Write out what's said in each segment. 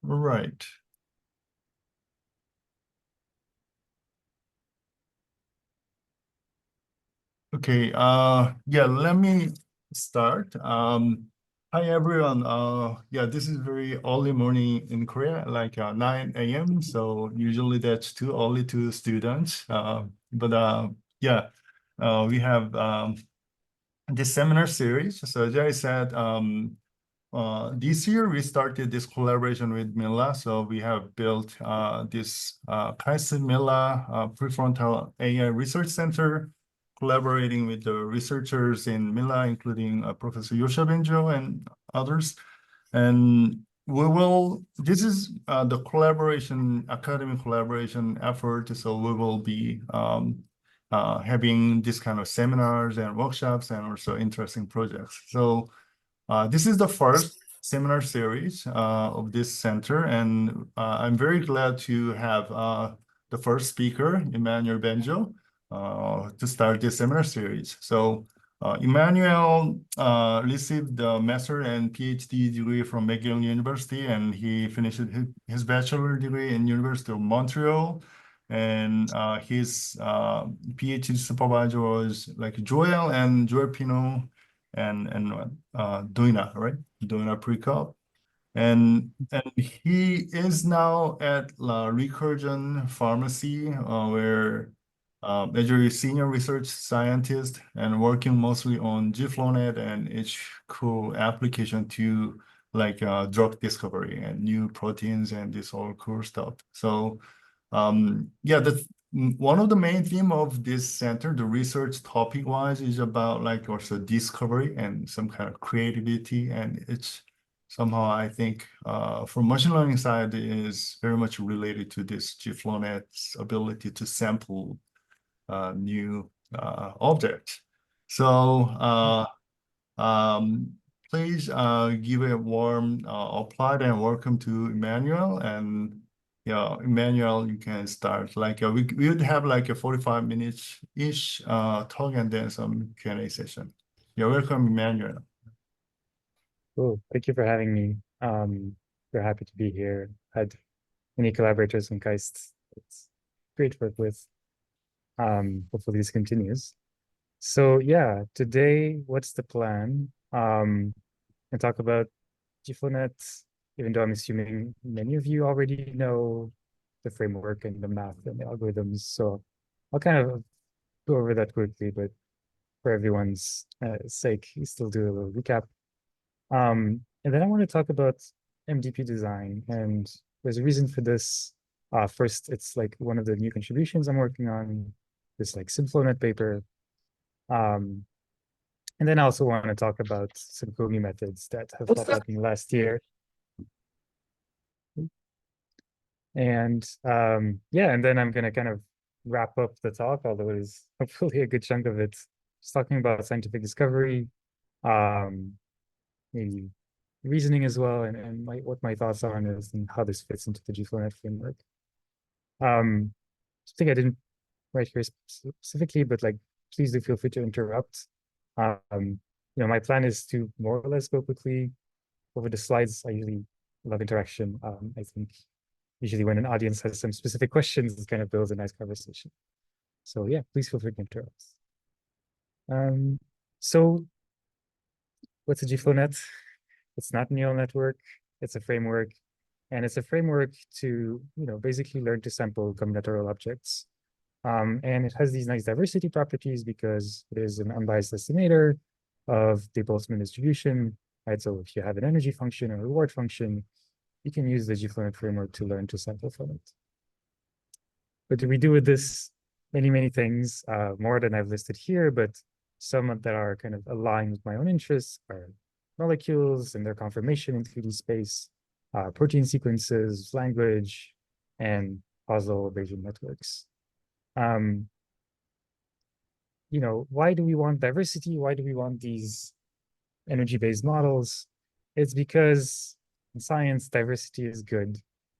Right. Okay, yeah, let me start. Hi everyone. Yeah, this is very early morning in Korea, like 9 a.m. So usually that's too early to students. But yeah, we have this seminar series. So as I said, this year we started this collaboration with Mila. So we have built this KAIST-Mila Prefrontal AI Research Center, collaborating with the researchers in Mila, including Professor Bengio and others. And this is the collaboration, academic collaboration effort. So we will be having this kind of seminars and workshops and also interesting projects. So this is the first seminar series of this center, and I'm very glad to have the first speaker, Emmanuel Bengio, to start this seminar series. So Emmanuel received a master and PhD degree from McGill University, and he finished his bachelor degree in University of Montreal. And his PhD supervisor was like Joel Pino and Doina, right? Doina Pre-Cup. And he is now at La Recursion Pharmacy, where as a senior research scientist and working mostly on GFlowNet and HQ application to like drug discovery and new proteins and this all cool stuff. So yeah, one of the main theme of this center, the research topic wise, is about like also discovery and some kind of creativity. And it's somehow, I think, for machine learning side is very much related to this GFlowNet's ability to sample new objects. So um, please give a warm applaud and welcome to Emmanuel. And yeah, Emmanuel, you can start. Like we would have like a 45 minutes ish talk and then some Q&A session. You're welcome, Emmanuel. Cool. Thank you for having me. We're happy to be here. Had many collaborators in KAIST. It's great to work with. Hopefully this continues. So yeah, today, what's the plan? I talk about GFlowNets, even though I'm assuming many of you already know the framework and the math and the algorithms. So I'll kind of go over that quickly, but for everyone's sake, still do a little recap. And then I want to talk about MDP design, and there's a reason for this. First, it's like one of the new contributions I'm working on, this like GFlowNet paper. And then I also want to talk about some Komi methods that have popped up in the last year. And yeah, and then I'm gonna kind of wrap up the talk, although it is hopefully a good chunk of it, just talking about scientific discovery, maybe reasoning as well, and what my thoughts are on this and how this fits into the GFlowNet framework. Something I didn't write here specifically, but like please do feel free to interrupt. My plan is to more or less go quickly over the slides. I usually love interaction. I think usually when an audience has some specific questions, it kind of builds a nice conversation. So yeah, please feel free to interrupt. So what's a GFlowNet? It's not a neural network. It's a framework, and it's a framework to basically learn to sample combinatorial objects. And it has these nice diversity properties because it is an unbiased estimator of the Boltzmann distribution, right? So if you have an energy function or a reward function, you can use the GFlowNet framework to learn to sample from it. But we do with this many things, more than I've listed here, but some that are kind of aligned with my own interests are molecules and their conformation in 3D space, protein sequences, language, and causal Bayesian networks. Why do we want diversity? Why do we want these energy-based models? It's because in science, diversity is good.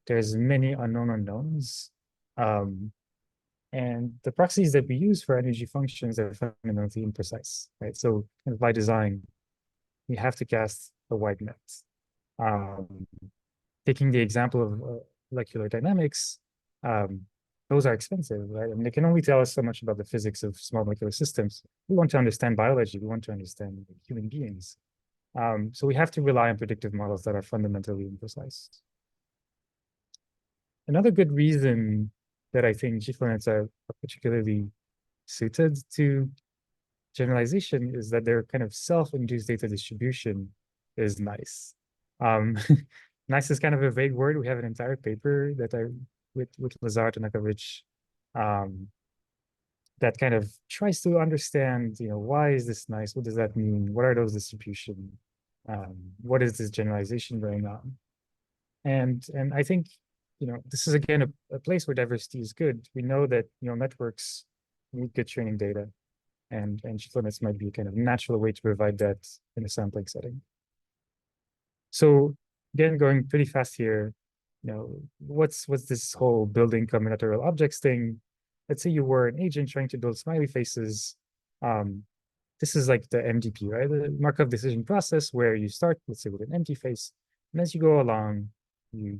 There's many unknown unknowns. And the proxies that we use for energy functions are fundamentally imprecise, right? So kind of by design, we have to cast a wide net. Taking the example of molecular dynamics, those are expensive, right? I mean, they can only tell us so much about the physics of small molecular systems. We want to understand biology. We want to understand human beings. So we have to rely on predictive models that are fundamentally imprecise. Another good reason that I think GFlowNets are particularly suited to generalization is that their kind of self-induced data distribution is nice. Nice is kind of a vague word. We have an entire paper that I with Lazar Tanakovich that kind of tries to understand, why is this nice? What does that mean? What are those distribution? What is this generalization going on? And I think, this is again a place where diversity is good. We know that neural networks need good training data, and GFlowNets might be a kind of natural way to provide that in a sampling setting. So again, going pretty fast here, what's this whole building combinatorial objects thing? Let's say you were an agent trying to build smiley faces. This is like the MDP, right? The Markov decision process, where you start, let's say, with an empty face, and as you go along, you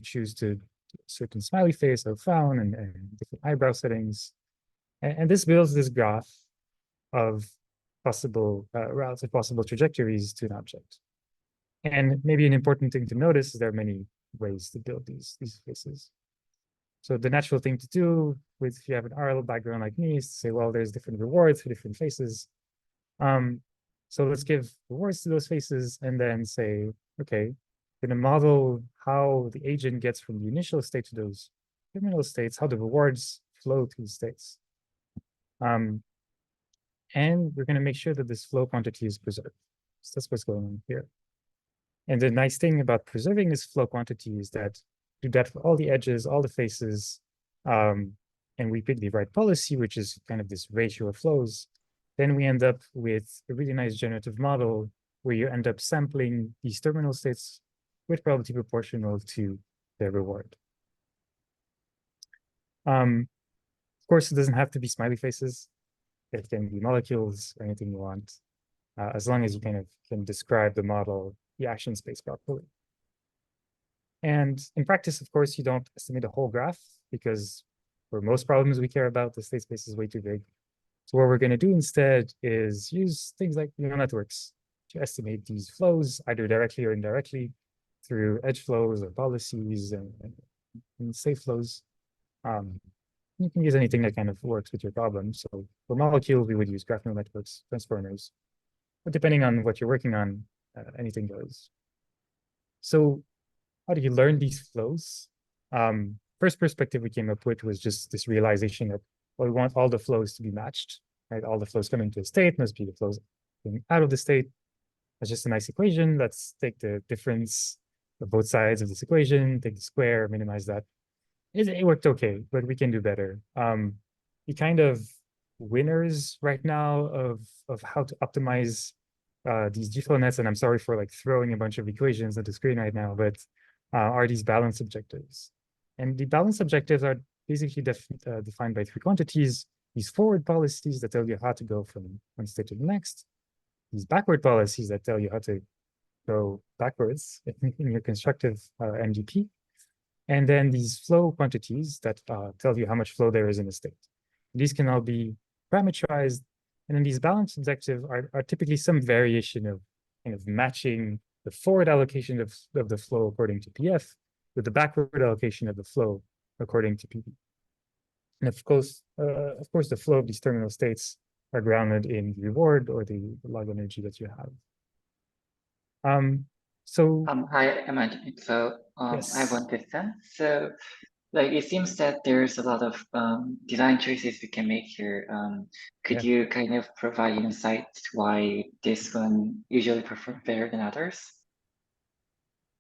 choose to certain smiley face or frown and different eyebrow settings, and this builds this graph of possible routes of possible trajectories to an object. And maybe an important thing to notice is there are many ways to build these faces. So the natural thing to do if you have an RL background like me is to say, well, there's different rewards for different faces. So let's give rewards to those faces and then say, okay, we're going to model how the agent gets from the initial state to those terminal states, how the rewards flow through the states. And we're going to make sure that this flow quantity is preserved. So that's what's going on here. And the nice thing about preserving this flow quantity is that do that for all the edges, all the faces, and we pick the right policy, which is kind of this ratio of flows, then we end up with a really nice generative model where you end up sampling these terminal states with probability proportional to their reward. Of course, it doesn't have to be smiley faces. It can be molecules or anything you want, as long as you kind of can describe the model, the action space properly. And in practice, of course, you don't estimate a whole graph because for most problems we care about, the state space is way too big. So what we're going to do instead is use things like neural networks to estimate these flows, either directly or indirectly, through edge flows or policies and safe flows. You can use anything that kind of works with your problem. So for molecules, we would use graph neural networks, transformers. But depending on what you're working on, anything goes. So how do you learn these flows? First perspective we came up with was just this realization that, well, we want all the flows to be matched, right? All the flows coming to a state must be the flows going out of the state. That's just a nice equation. Let's take the difference of both sides of this equation, take the square, minimize that. It worked okay, but we can do better. The kind of winners right now of how to optimize these GFlowNets, and I'm sorry for like throwing a bunch of equations at the screen right now, but are these balance objectives. And the balance objectives are basically defined by three quantities: these forward policies that tell you how to go from one state to the next, these backward policies that tell you how to go backwards in your constructive MDP, and then these flow quantities that tell you how much flow there is in a state. These can all be parameterized, and then these balance objectives are typically some variation of kind of matching the forward allocation of the flow according to PF with the backward allocation of the flow according to PV. And of course, the flow of these terminal states are grounded in the reward or the log energy that you have. Hi, Emmanuel. So yes. I have one question. So like it seems that there's a lot of design choices we can make here. Could you kind of provide insights why this one usually performs better than others?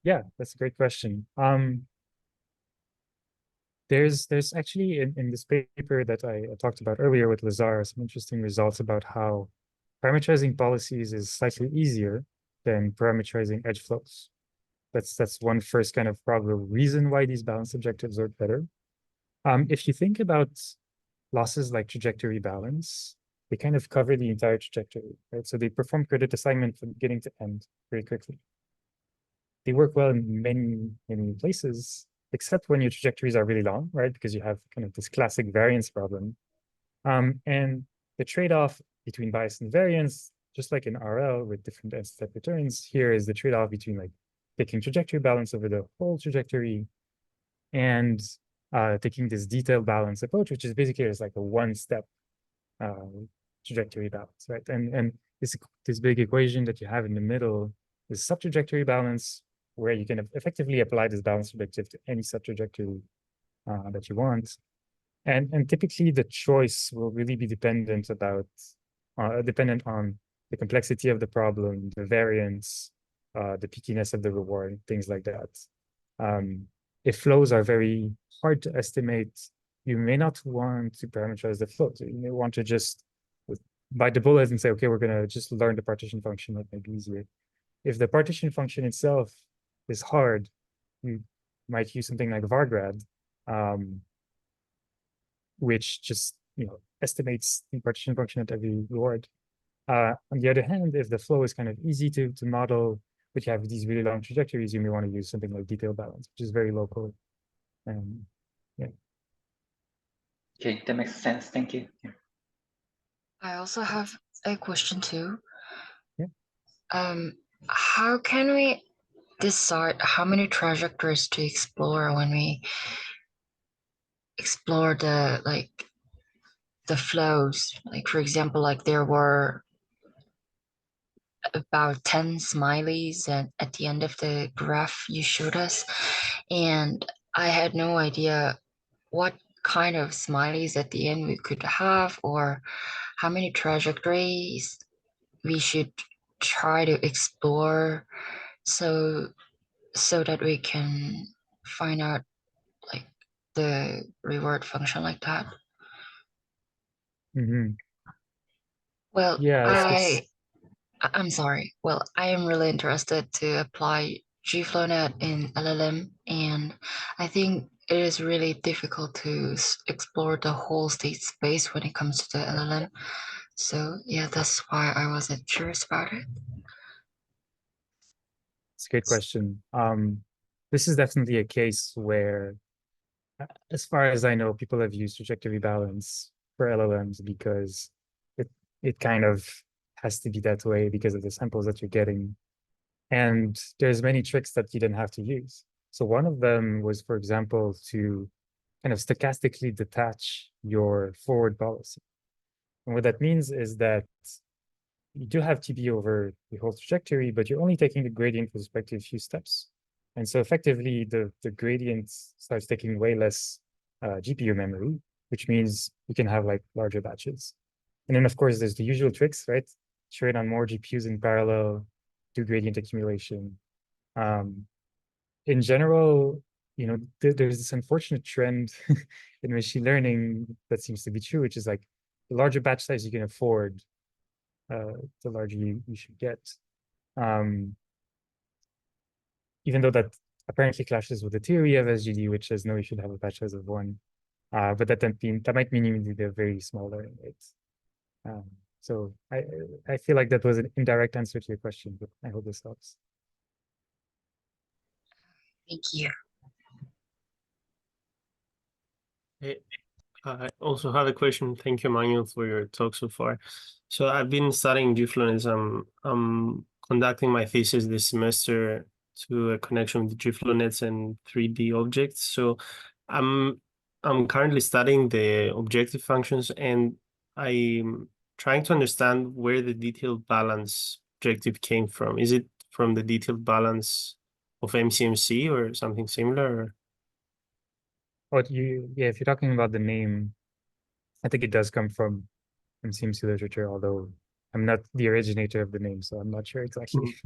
Yeah, that's a great question. There's actually in this paper that I talked about earlier with Lazar some interesting results about how parameterizing policies is slightly easier than parameterizing edge flows. That's one first kind of probable reason why these balance objectives are better. If you think about losses like trajectory balance, they kind of cover the entire trajectory, right? So they perform credit assignment from beginning to end very quickly. They work well in many places, except when your trajectories are really long, right? Because you have kind of this classic variance problem. And the trade-off between bias and variance, just like in RL with different n-step returns, here is the trade-off between like taking trajectory balance over the whole trajectory and taking this detailed balance approach, which is basically just like a one-step trajectory balance, right? And this big equation that you have in the middle is subtrajectory balance, where you can effectively apply this balance objective to any subtrajectory that you want. And typically the choice will really be dependent on the complexity of the problem, the variance, the peakiness of the reward, things like that. If flows are very hard to estimate, you may not want to parameterize the flows. You may want to just bite the bullet and say, okay, we're gonna just learn the partition function, that may be easier. If the partition function itself is hard, you might use something like vargrad, which just estimates the partition function at every reward. On the other hand, if the flow is kind of easy to model, but you have these really long trajectories, you may want to use something like detailed balance, which is very local. Yeah. Okay, that makes sense. Thank you. Yeah. I also have a question too. Yeah. How can we decide how many trajectories to explore when we explore the flows? Like, for example, like there were about 10 smileys at the end of the graph you showed us, and I had no idea what kind of smileys at the end we could have, or how many trajectories we should try to explore so that we can find out like the reward function like that. Mm-hmm. Well, Yeah, I'm sorry. Well, I am really interested to apply GFlowNet in LLM, and I think it is really difficult to explore the whole state space when it comes to the LLM. So yeah, that's why I wasn't curious about it. it's a great question. This is definitely a case where, as far as I know, people have used trajectory balance for LLMs because it kind of has to be that way because of the samples that you're getting. And there's many tricks that you didn't have to use. So one of them was, for example, to kind of stochastically detach your forward policy. And what that means is that you do have TB over the whole trajectory, but you're only taking the gradient with respect to a few steps. And so effectively, the gradient starts taking way less GPU memory, which means you can have like larger batches. And then, of course, there's the usual tricks, right? Train on more GPUs in parallel, do gradient accumulation. In general, there's this unfortunate trend in machine learning that seems to be true, which is like the larger batch size you can afford, the larger you should get. Even though that apparently clashes with the theory of SGD, which says no, you should have a batch size of 1. But that might mean you need a very small learning rates. So I feel like that was an indirect answer to your question, but I hope this helps. Thank you. I also have a question. Thank you, Emmanuel, for your talk so far. So I've been studying GFlowNets. I'm conducting my thesis this semester to a connection with GFlowNets and 3D objects. So I'm currently studying the objective functions, and I'm trying to understand where the detailed balance objective came from. Is it from the detailed balance of MCMC or something similar? But if you're talking about the name, I think it does come from MCMC literature, although I'm not the originator of the name, so I'm not sure exactly.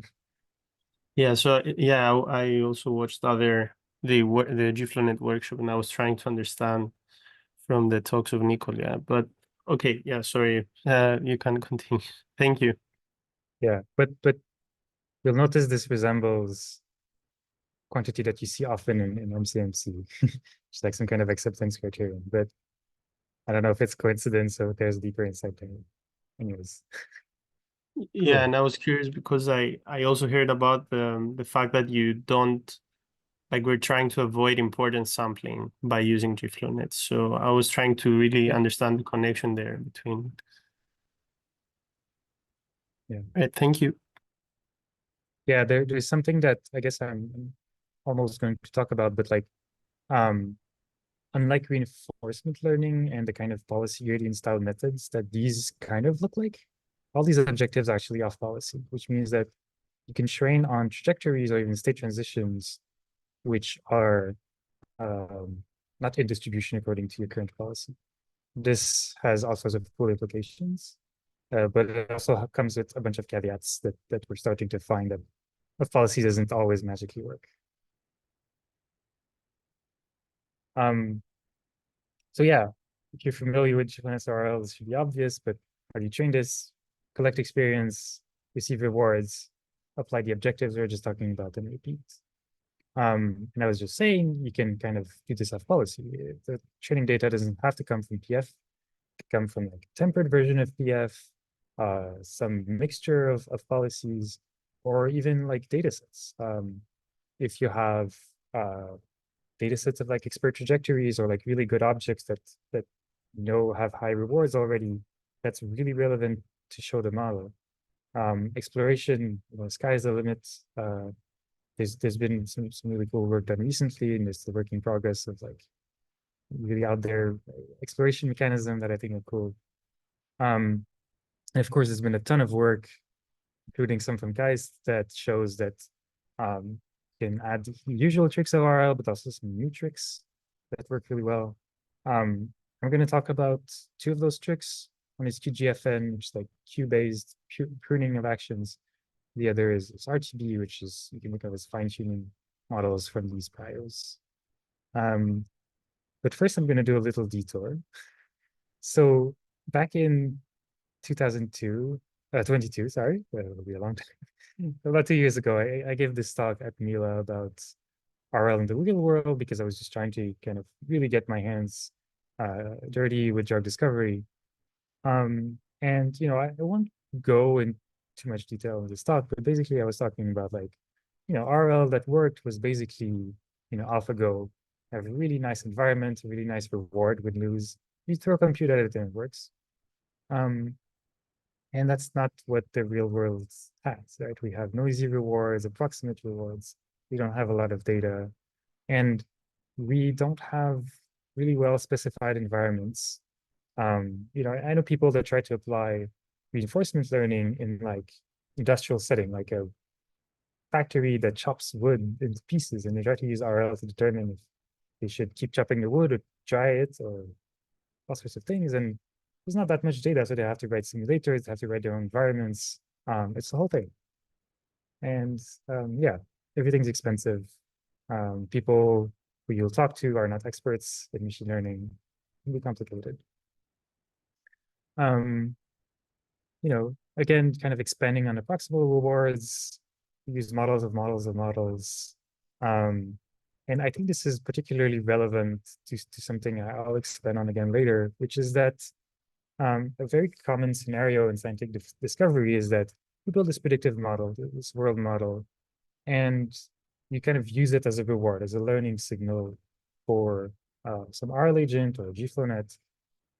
Yeah, so yeah, I also watched the GFlowNet workshop, and I was trying to understand from the talks of Nicole. Yeah, but okay, yeah, sorry, you can continue. Thank you. Yeah, but you'll notice this resembles quantity that you see often in MCMC, it's like some kind of acceptance criterion. But I don't know if it's coincidence or there's deeper insight there. anyways. Yeah, Cool. and I was curious because I also heard about the fact that you don't, like, we're trying to avoid important sampling by using GFlowNets. So I was trying to really understand the connection there between. Yeah. Right, thank you. Yeah, there's something that I guess I'm almost going to talk about, but like, unlike reinforcement learning and the kind of policy gradient style methods that these kind of look like, all these objectives are actually off policy, which means that you can train on trajectories or even state transitions, which are not in distribution according to your current policy. This has all sorts of cool implications, but it also comes with a bunch of caveats that we're starting to find that a policy doesn't always magically work. So yeah, if you're familiar with GFlowNets RL, this should be obvious, but how do you train this? Collect experience, receive rewards, apply the objectives we're just talking about, and repeat. And I was just saying, you can kind of do this off policy. The training data doesn't have to come from PF. It can come from like a tempered version of PF, some mixture of policies, or even like data sets. If you have data sets of like expert trajectories or like really good objects that have high rewards already, that's really relevant to show the model. Exploration, sky's the limit. There's been some really cool work done recently, and there's the work in progress of like really out there exploration mechanism that I think are cool. And of course, there's been a ton of work, including some from KAIST, that shows that can add usual tricks of RL, but also some new tricks that work really well. I'm going to talk about two of those tricks. One is QGFN, which is like queue-based pruning of actions. The other is RTB, which is, you can think of as fine-tuning models from these priors. But first, I'm going to do a little detour. So back in 22, sorry, it'll be a long time. About 2 years ago, I gave this talk at Mila about RL in the real world because I was just trying to kind of really get my hands dirty with drug discovery. And I won't go in too much detail in this talk, but basically I was talking about like, RL that worked was basically, AlphaGo, have a really nice environment, a really nice reward with lose. You throw a compute at it and it works. And that's not what the real world has, right? We have noisy rewards, approximate rewards. We don't have a lot of data. And we don't have really well specified environments. I know people that try to apply reinforcement learning in like industrial setting, like a factory that chops wood into pieces, and they try to use RL to determine if they should keep chopping the wood or dry it or all sorts of things. And there's not that much data, so they have to write simulators, they have to write their own environments. It's the whole thing. And yeah, everything's expensive. People who you'll talk to are not experts in machine learning. It can be complicated. Again, kind of expanding on approximate rewards, use models of models of models. And I think this is particularly relevant to something I'll expand on again later, which is that a very common scenario in scientific discovery is that you build this predictive model, this world model, and you kind of use it as a reward, as a learning signal for some RL agent or GFlowNet.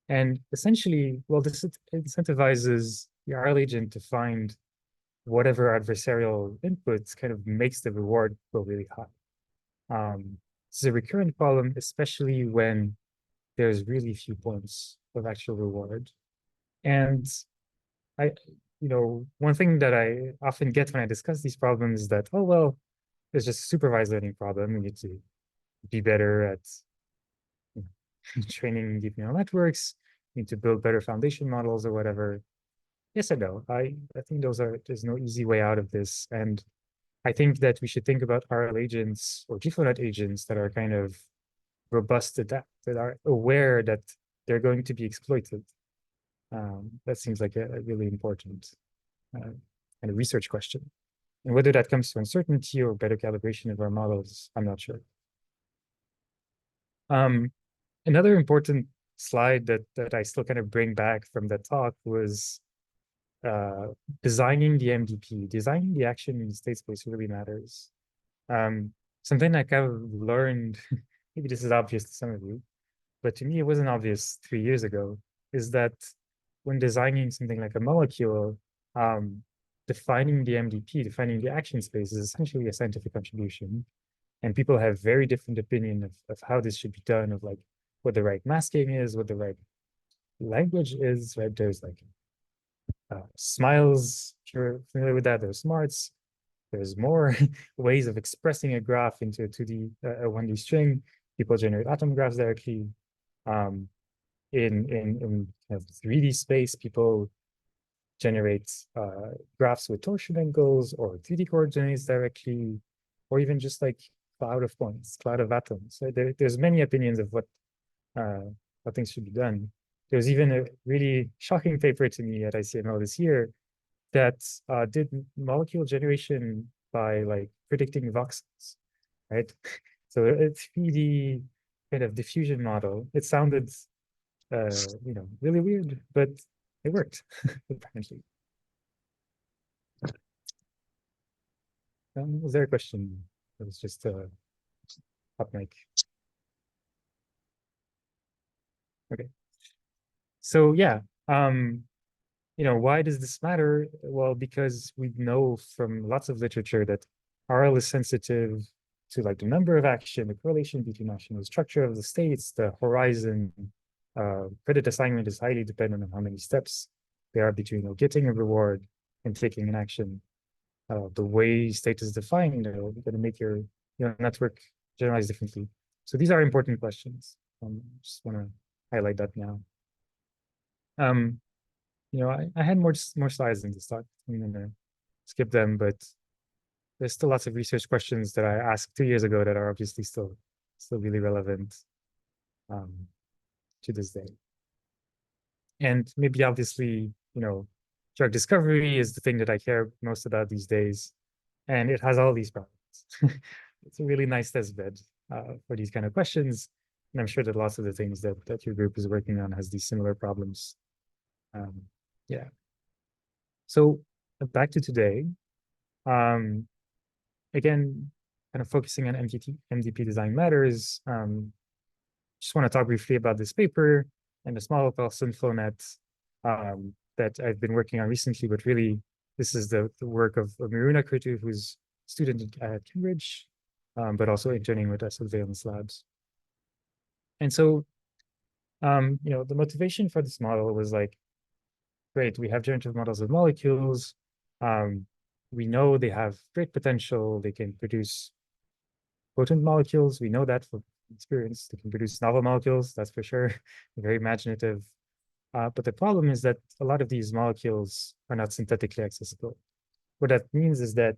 And essentially, well, this incentivizes the RL agent to find whatever adversarial inputs kind of makes the reward go really high. This is a recurrent problem, especially when there's really few points of actual reward. And one thing that I often get when I discuss these problems is that, oh, well, it's just a supervised learning problem. We need to be better at training deep neural networks, need to build better foundation models or whatever. Yes and no. I think there's no easy way out of this. And I think that we should think about RL agents or GFlowNet agents that are kind of robust to that are aware that they're going to be exploited. That seems like a really important kind of research question. And whether that comes to uncertainty or better calibration of our models, I'm not sure. Another important slide that I still kind of bring back from that talk was designing the MDP, designing the action in the state space really matters. Something like I've learned, maybe this is obvious to some of you, but to me it wasn't obvious 3 years ago, is that when designing something like a molecule, defining the MDP, defining the action space is essentially a scientific contribution. And people have very different opinion of how this should be done, of like what the right masking is, what the right language is, right? There's like smiles, if you're familiar with that, there's smarts, there's more ways of expressing a graph into a 2D, a 1D string. People generate atom graphs directly. In kind of 3D space, people generate graphs with torsion angles or 3D coordinates directly, or even just like cloud of points, cloud of atoms. So there's many opinions of what how things should be done. There's even a really shocking paper to me at ICML this year that did molecule generation by like predicting voxels, right? So a 3D kind of diffusion model. It sounded, you know, really weird, but it worked apparently. Was there a question? It was just up mic. Okay. So yeah, you know, why does this matter? Well, because we know from lots of literature that RL is sensitive to like the number of action, the correlation between action, the structure of the states, the horizon. Credit assignment is highly dependent on how many steps there are between, you know, getting a reward and taking an action. The way state is defined, you know, going to make your network generalize differently. So these are important questions. Just want to highlight that now. You know, I had more slides in this talk. I'm gonna skip them, but there's still lots of research questions that I asked 2 years ago that are obviously still really relevant to this day. And maybe obviously, you know, drug discovery is the thing that I care most about these days, and it has all these problems. It's a really nice test bed for these kind of questions, and I'm sure that lots of the things that your group is working on has these similar problems. Yeah. So back to today. Again, kind of focusing on MDP design matters. Just want to talk briefly about this paper and a small called GFlowNets that I've been working on recently, but really this is the work of Miruna Kritu, who's a student at Cambridge, but also interning with us at Valence Labs. And so, you know, the motivation for this model was like, great, we have generative models of molecules. We know they have great potential. They can produce potent molecules. We know that from experience. They can produce novel molecules, that's for sure. Very imaginative. But the problem is that a lot of these molecules are not synthetically accessible. What that means is that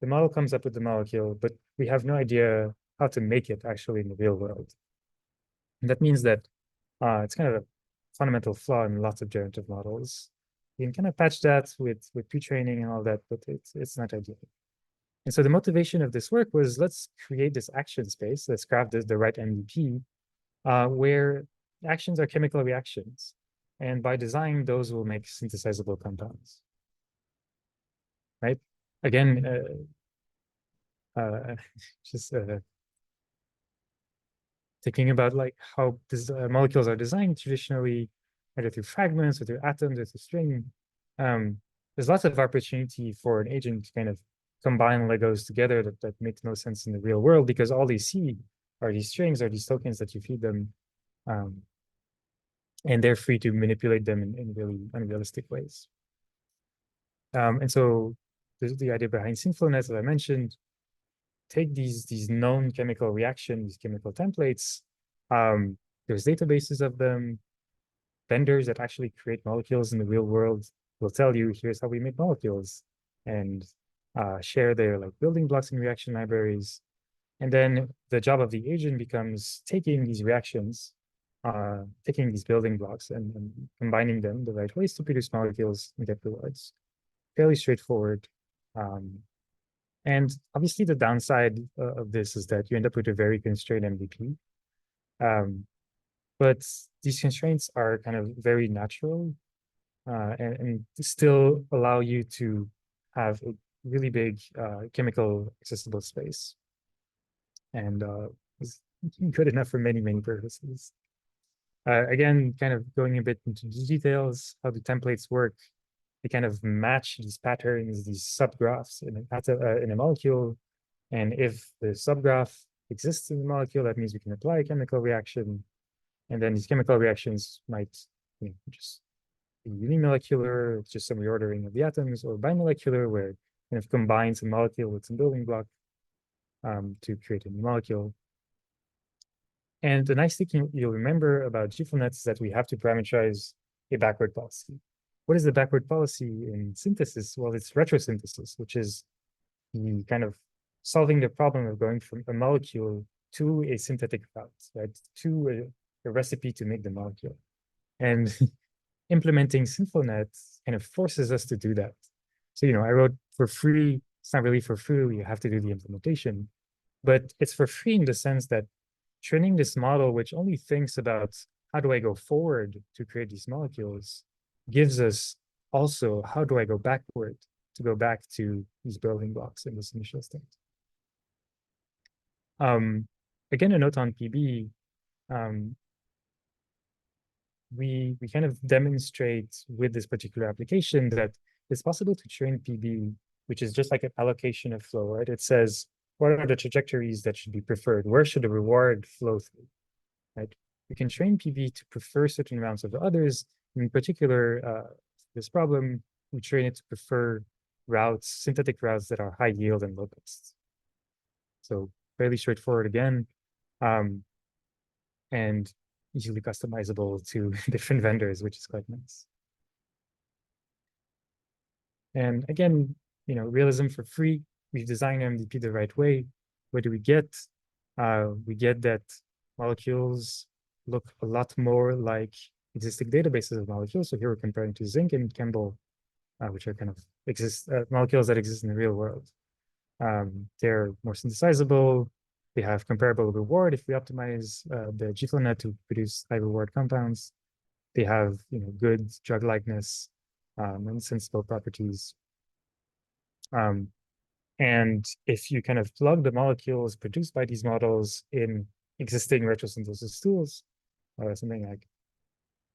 the model comes up with the molecule, but we have no idea how to make it actually in the real world. And that means that it's kind of a fundamental flaw in lots of generative models. You can kind of patch that with pre-training and all that, but it's not ideal. And so the motivation of this work was, let's create this action space, let's craft the right MDP, where actions are chemical reactions. And by design, those will make synthesizable compounds, right? Again, just thinking about like how this, molecules are designed traditionally, either through fragments or through atoms or through string. There's lots of opportunity for an agent to kind of combine Legos together that makes no sense in the real world, because all they see are these strings or these tokens that you feed them. And they're free to manipulate them in really unrealistic ways. And so the idea behind GFlowNets, as I mentioned, take these known chemical reactions, chemical templates. There's databases of them. Vendors that actually create molecules in the real world will tell you, here's how we make molecules, and share their like building blocks and reaction libraries. And then the job of the agent becomes taking these reactions, taking these building blocks and combining them the right ways to produce molecules and get rewards. Fairly straightforward. And obviously the downside of this is that you end up with a very constrained MDP. But these constraints are kind of very natural. and still allow you to have a really big chemical accessible space. And is good enough for many, many purposes. Again, kind of going a bit into the details, how the templates work. They kind of match these patterns, these subgraphs in a molecule. And if the subgraph exists in the molecule, that means we can apply a chemical reaction. And then these chemical reactions might just be unimolecular, it's just some reordering of the atoms, or bimolecular, where it kind of combines a molecule with some building block to create a new molecule. And the nice thing you'll remember about GFlowNets is that we have to parameterize a backward policy. What is the backward policy in synthesis? Well, it's retrosynthesis, which is the kind of solving the problem of going from a molecule to a synthetic route, right? To a recipe to make the molecule. And implementing GFlowNet kind of forces us to do that. So, I wrote for free. It's not really for free. You have to do the implementation, but it's for free in the sense that training this model, which only thinks about how do I go forward to create these molecules, gives us also how do I go backward to go back to these building blocks in this initial state. Again, a note on PB. We kind of demonstrate with this particular application that it's possible to train PB, which is just like an allocation of flow, right? It says, what are the trajectories that should be preferred? Where should the reward flow through, right? We can train PB to prefer certain routes over others. In particular, this problem, we train it to prefer routes, synthetic routes that are high yield and low cost. So fairly straightforward again, and easily customizable to different vendors, which is quite nice. And again, realism for free. We've designed MDP the right way. What do we get? We get that molecules look a lot more like existing databases of molecules. So here we're comparing to zinc and Campbell, which are kind of molecules that exist in the real world. They're more synthesizable. They have comparable reward if we optimize the GFlowNet to produce high reward compounds. They have good drug likeness and sensible properties. And if you kind of plug the molecules produced by these models in existing retrosynthesis tools, something like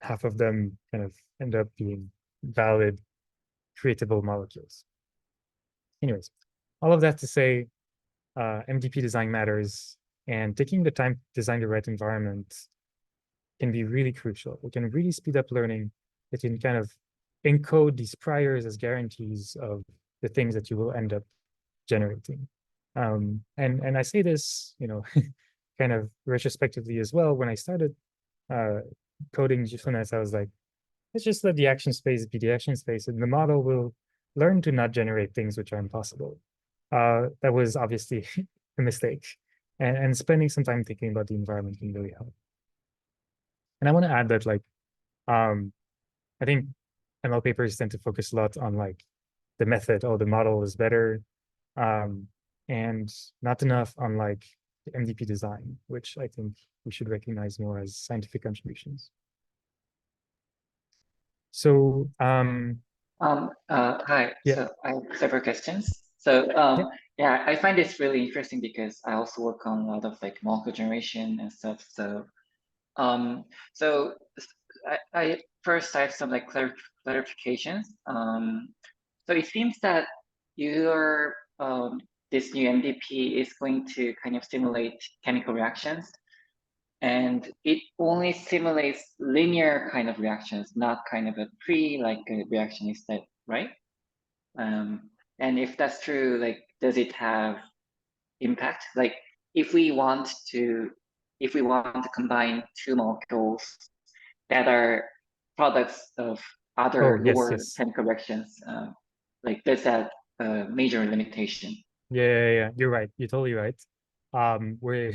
half of them kind of end up being valid, creatable molecules. Anyways, all of that to say, MDP design matters, and taking the time to design the right environment can be really crucial. It can really speed up learning. It can kind of encode these priors as guarantees of the things that you will end up generating. And I say this, kind of retrospectively as well. When I started coding GFlowNets, I was like, let's just let the action space be the action space, and the model will learn to not generate things which are impossible. That was obviously a mistake. And spending some time thinking about the environment can really help. And I want to add that, I think ML papers tend to focus a lot on the method, the model is better, and not enough on the MDP design, which I think we should recognize more as scientific contributions. So, hi. Yeah. So I have several questions. So, yeah, I find this really interesting because I also work on a lot of molecule generation and stuff. So, I first have some clarifications. So it seems that your this new MDP is going to kind of simulate chemical reactions, and it only simulates linear kind of reactions, not kind of a a reaction instead, right? And if that's true, does it have impact? If we want to combine two molecules that are products of other lower chemical reactions, does that major limitation? Yeah, you're right. You're totally right. We're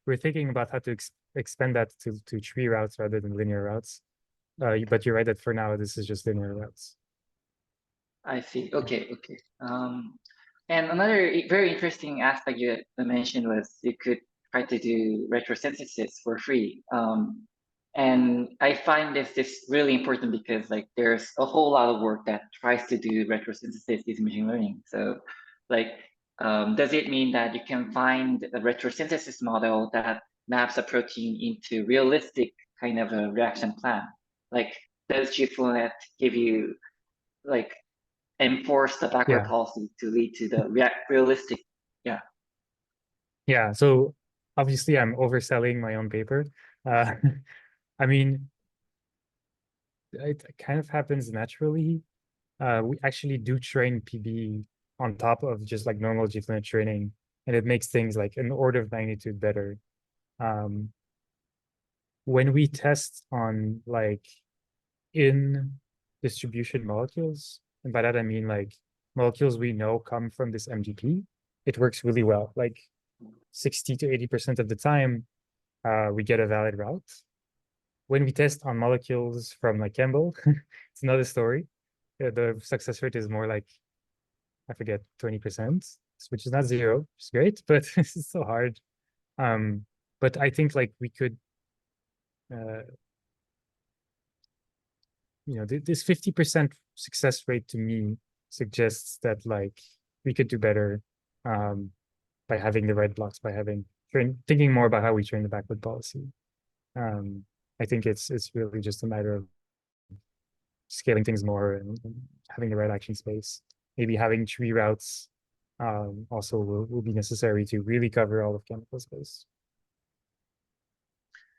we're thinking about how to expand that to tree routes rather than linear routes. But you're right that for now this is just linear routes. I see. Okay. And another very interesting aspect you mentioned was you could try to do retrosynthesis for free. And I find this really important because like there's a whole lot of work that tries to do retrosynthesis using machine learning. So like, does it mean that you can find a retrosynthesis model that maps a protein into realistic kind of a reaction plan? Like, does GFlowNet give you like enforce the backward Yeah. policy to lead to the realistic? Yeah. Yeah, so obviously I'm overselling my own paper. I mean, it kind of happens naturally. We actually do train PB on top of just like normal GFlowNet training, and it makes things like an order of magnitude better. When we test on like in distribution molecules, and by that I mean like molecules we know come from this MGP, it works really well. Like 60 to 80% of the time, we get a valid route. When we test on molecules from like Campbell, it's another story. The success rate is more like, I forget, 20%, which is not zero, it's great, but it's so hard. But I think like we could, this 50% success rate to me suggests that like we could do better by having the right blocks, by thinking more about how we train the backward policy. I think it's really just a matter of scaling things more and having the right action space. Maybe having tree routes also will be necessary to really cover all of chemical space.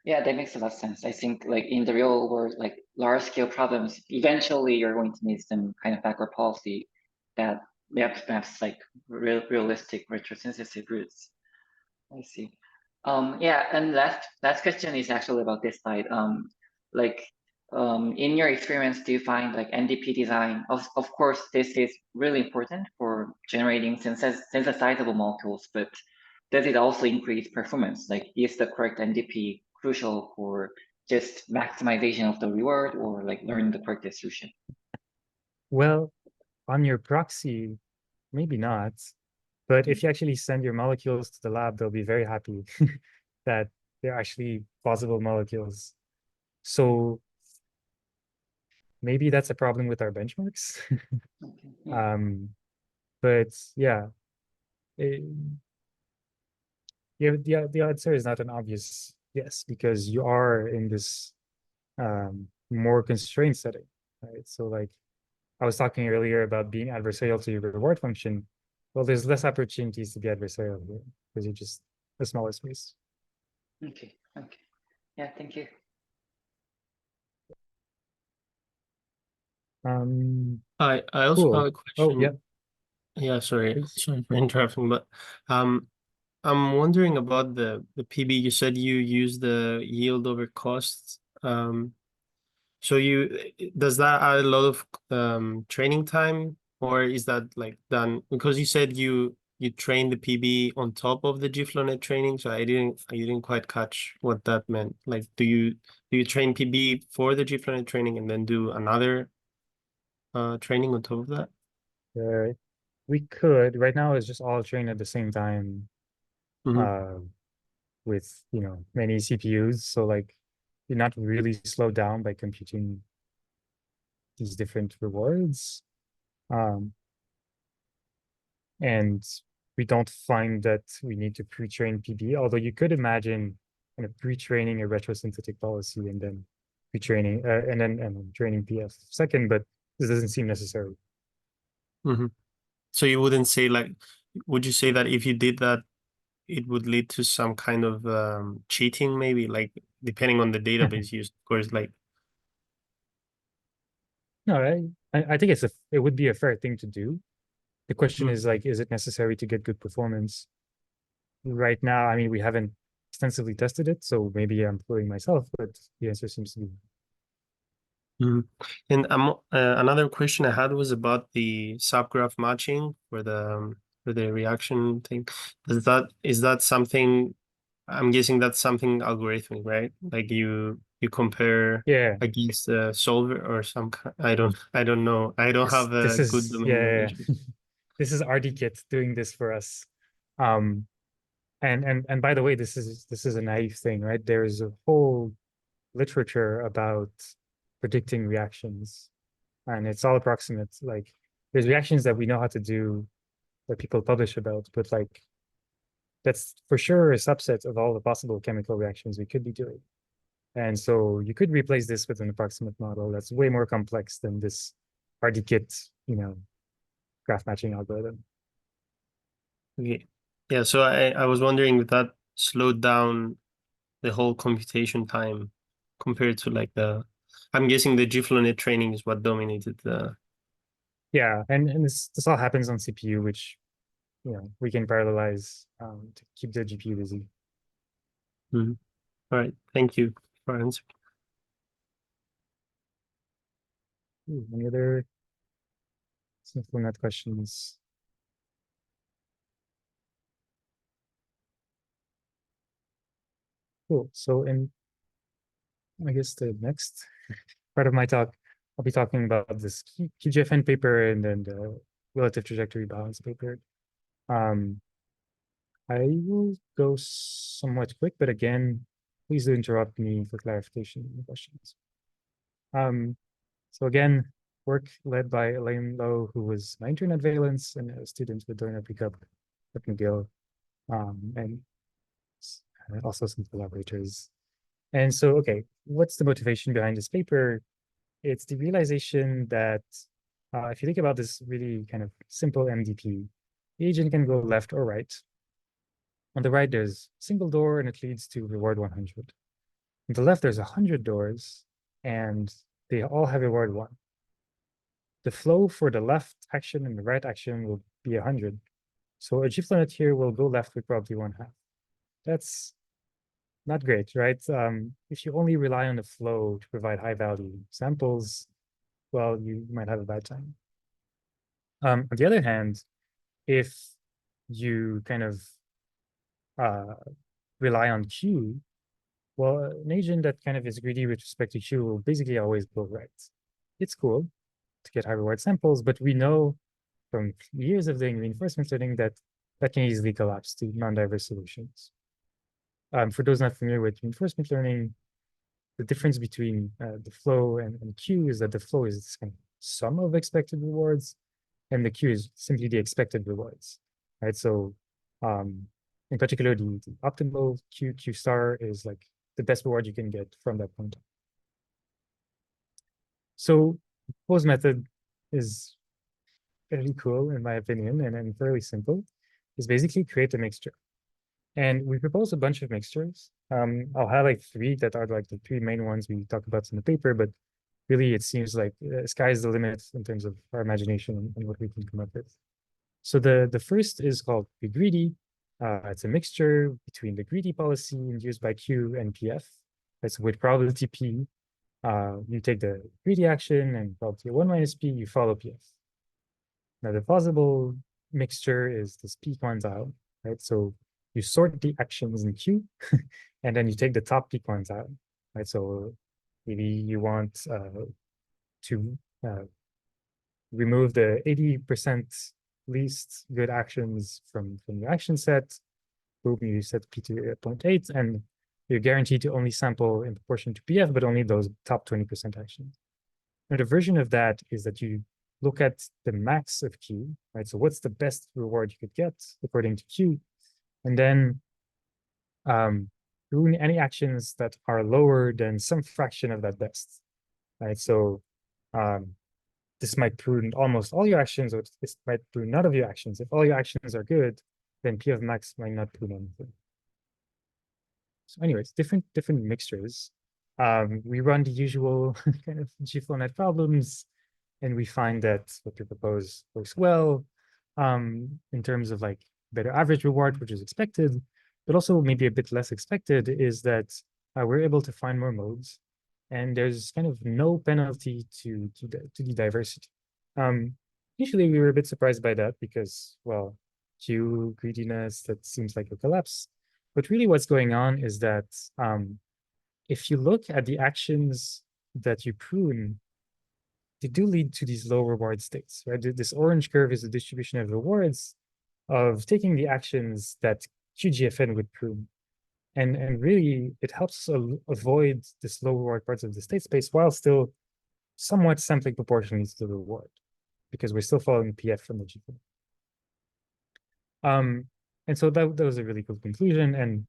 Yeah, that makes a lot of sense. I think like in the real world, like large scale problems, eventually you're going to need some kind of backward policy that maps like realistic retrosynthesis routes. I see. Yeah, and last question is actually about this slide. Like, in your experience, do you find like NDP design? Of course, this is really important for generating synthesizable molecules, but does it also increase performance? Like, is the correct NDP crucial for just maximization of the reward, or like learning the correct distribution? Well, on your proxy, maybe not. But if you actually send your molecules to the lab, they'll be very happy that they're actually plausible molecules. So maybe that's a problem with our benchmarks. Okay, yeah. But yeah, the answer is not an obvious yes, because you are in this more constrained setting, right? So like I was talking earlier about being adversarial to your reward function. Well, there's less opportunities to be adversarial here because you're just a smaller space. Okay. Yeah, thank you. I also Cool. have a question. Oh, yeah. Yeah, sorry Please. for interrupting, but I'm wondering about the PB. You said you use the yield over cost. So does that add a lot of training time, or is that like done? Because you said you train the PB on top of the GFlowNet training, so I didn't quite catch what that meant. Like, do you train PB for the GFlowNet training and then do another training on top of that? We could. Right now it's just all trained at the same time with, many CPUs. So like you're not really slowed down by computing these different rewards. And we don't find that we need to pre-train PB, although you could imagine kind of pre-training a retrosynthetic policy and then pre-training and then training PF second, but this doesn't seem necessary. So you wouldn't say like, would you say that if you did that, it would lead to some kind of cheating, maybe, like depending on the database used, of course, like. No, I think it would be a fair thing to do. The question is like, is it necessary to get good performance? Right now, I mean, we haven't extensively tested it, so maybe I'm fooling myself, but the answer seems to be. And another question I had was about the subgraph matching for the reaction thing. Is that something? I'm guessing that's something algorithmic, right? Like you compare against the solver or some kind. I don't know. I don't have a good domain knowledge. This is RDKit doing this for us. And by the way, this is a naive thing, right? There is a whole literature about predicting reactions, and it's all approximate. Like there's reactions that we know how to do that people publish about, but like that's for sure a subset of all the possible chemical reactions we could be doing. And so you could replace this with an approximate model that's way more complex than this RDKit, graph matching algorithm. Okay. Yeah, so I was wondering if that slowed down the whole computation time compared to like I'm guessing the GFlowNet training is what dominated the. Yeah, and this all happens on CPU, which we can parallelize to keep the GPU busy. All right, thank you for answering. Any other simple net questions? Cool. So I guess the next part of my talk, I'll be talking about this QGFN paper and then the relative trajectory balance paper. I will go somewhat quick, but again, please do interrupt me for clarification and questions. So again, work led by Elaine Lowe, who was my intern at Valence and a student with Dorna Pickup at McGill, and also some collaborators. And so, okay, what's the motivation behind this paper? It's the realization that if you think about this really kind of simple MDP, the agent can go left or right. On the right, there's a single door and it leads to reward 100. On the left, there's 100 doors and they all have reward 1. The flow for the left action and the right action will be 100. So a GFlowNet here will go left with probably 1/2. That's not great, right? If you only rely on the flow to provide high value samples, well, you might have a bad time. On the other hand, if you kind of rely on Q, well, an agent that kind of is greedy with respect to Q will basically always go right. It's cool to get high reward samples, but we know from years of doing reinforcement learning that can easily collapse to non-diverse solutions. For those not familiar with reinforcement learning, the difference between the flow and Q is that the flow is this kind of sum of expected rewards, and the Q is simply the expected rewards, right? So in particular, the optimal Q star is like the best reward you can get from that point on. So the proposed method is fairly cool in my opinion, and fairly simple. Is basically create a mixture. And we propose a bunch of mixtures. I'll highlight 3 that are like the 3 main ones we talk about in the paper, but really it seems like sky is the limit in terms of our imagination and what we can come up with. So the first is called Be Greedy. It's a mixture between the greedy policy induced by Q and PF. That's with probability P. You take the greedy action and probability 1 minus P, you follow PF. Now the plausible mixture is this P quantile, right? So you sort the actions in Q, and then you take the top P quantile, right? So maybe you want to remove the 80% least good actions from your action set. Boom, you set P to 0.8, and you're guaranteed to only sample in proportion to PF, but only those top 20% actions. And a version of that is that you look at the max of Q, right? So what's the best reward you could get according to Q? And then doing any actions that are lower than some fraction of that best, right? So this might prune almost all your actions, or this might prune none of your actions. If all your actions are good, then P of max might not prune anything. So anyways, different mixtures. We run the usual kind of GFlowNet problems, and we find that what we propose works well in terms of like better average reward, which is expected, but also maybe a bit less expected is that we're able to find more modes, and there's kind of no penalty to the diversity. Usually we were a bit surprised by that because, well, Q greediness, that seems like a collapse. But really what's going on is that if you look at the actions that you prune, they do lead to these low reward states, right? This orange curve is the distribution of rewards of taking the actions that QGFN would prune. And really, it helps us avoid this low reward parts of the state space while still somewhat sampling proportionally to the reward, because we're still following PF from the GFlow. And so that was a really cool conclusion. And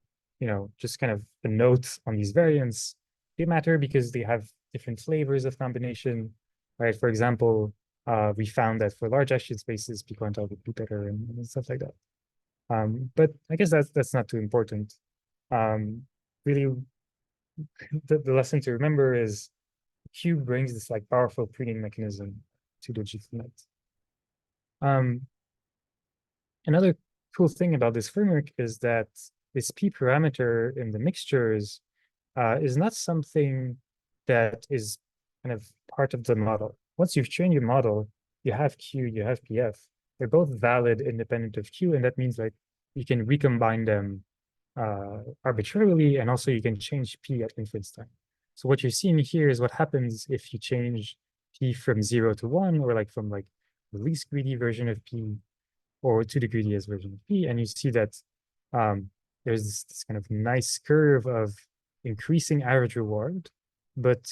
just kind of a note on these variants, they matter because they have different flavors of combination, right? For example, we found that for large action spaces, Prefrontal would be better and stuff like that. But I guess that's not too important. Really, the lesson to remember is Q brings this like powerful pruning mechanism to the GFlow net. Another cool thing about this framework is that this P parameter in the mixtures is not something that is kind of part of the model. Once you've trained your model, you have Q, you have PF. They're both valid independent of Q, and that means like you can recombine them arbitrarily, and also you can change P at inference time. So what you're seeing here is what happens if you change P from 0 to 1, or like from like the least greedy version of P or to the greediest version of P, and you see that there's this kind of nice curve of increasing average reward, but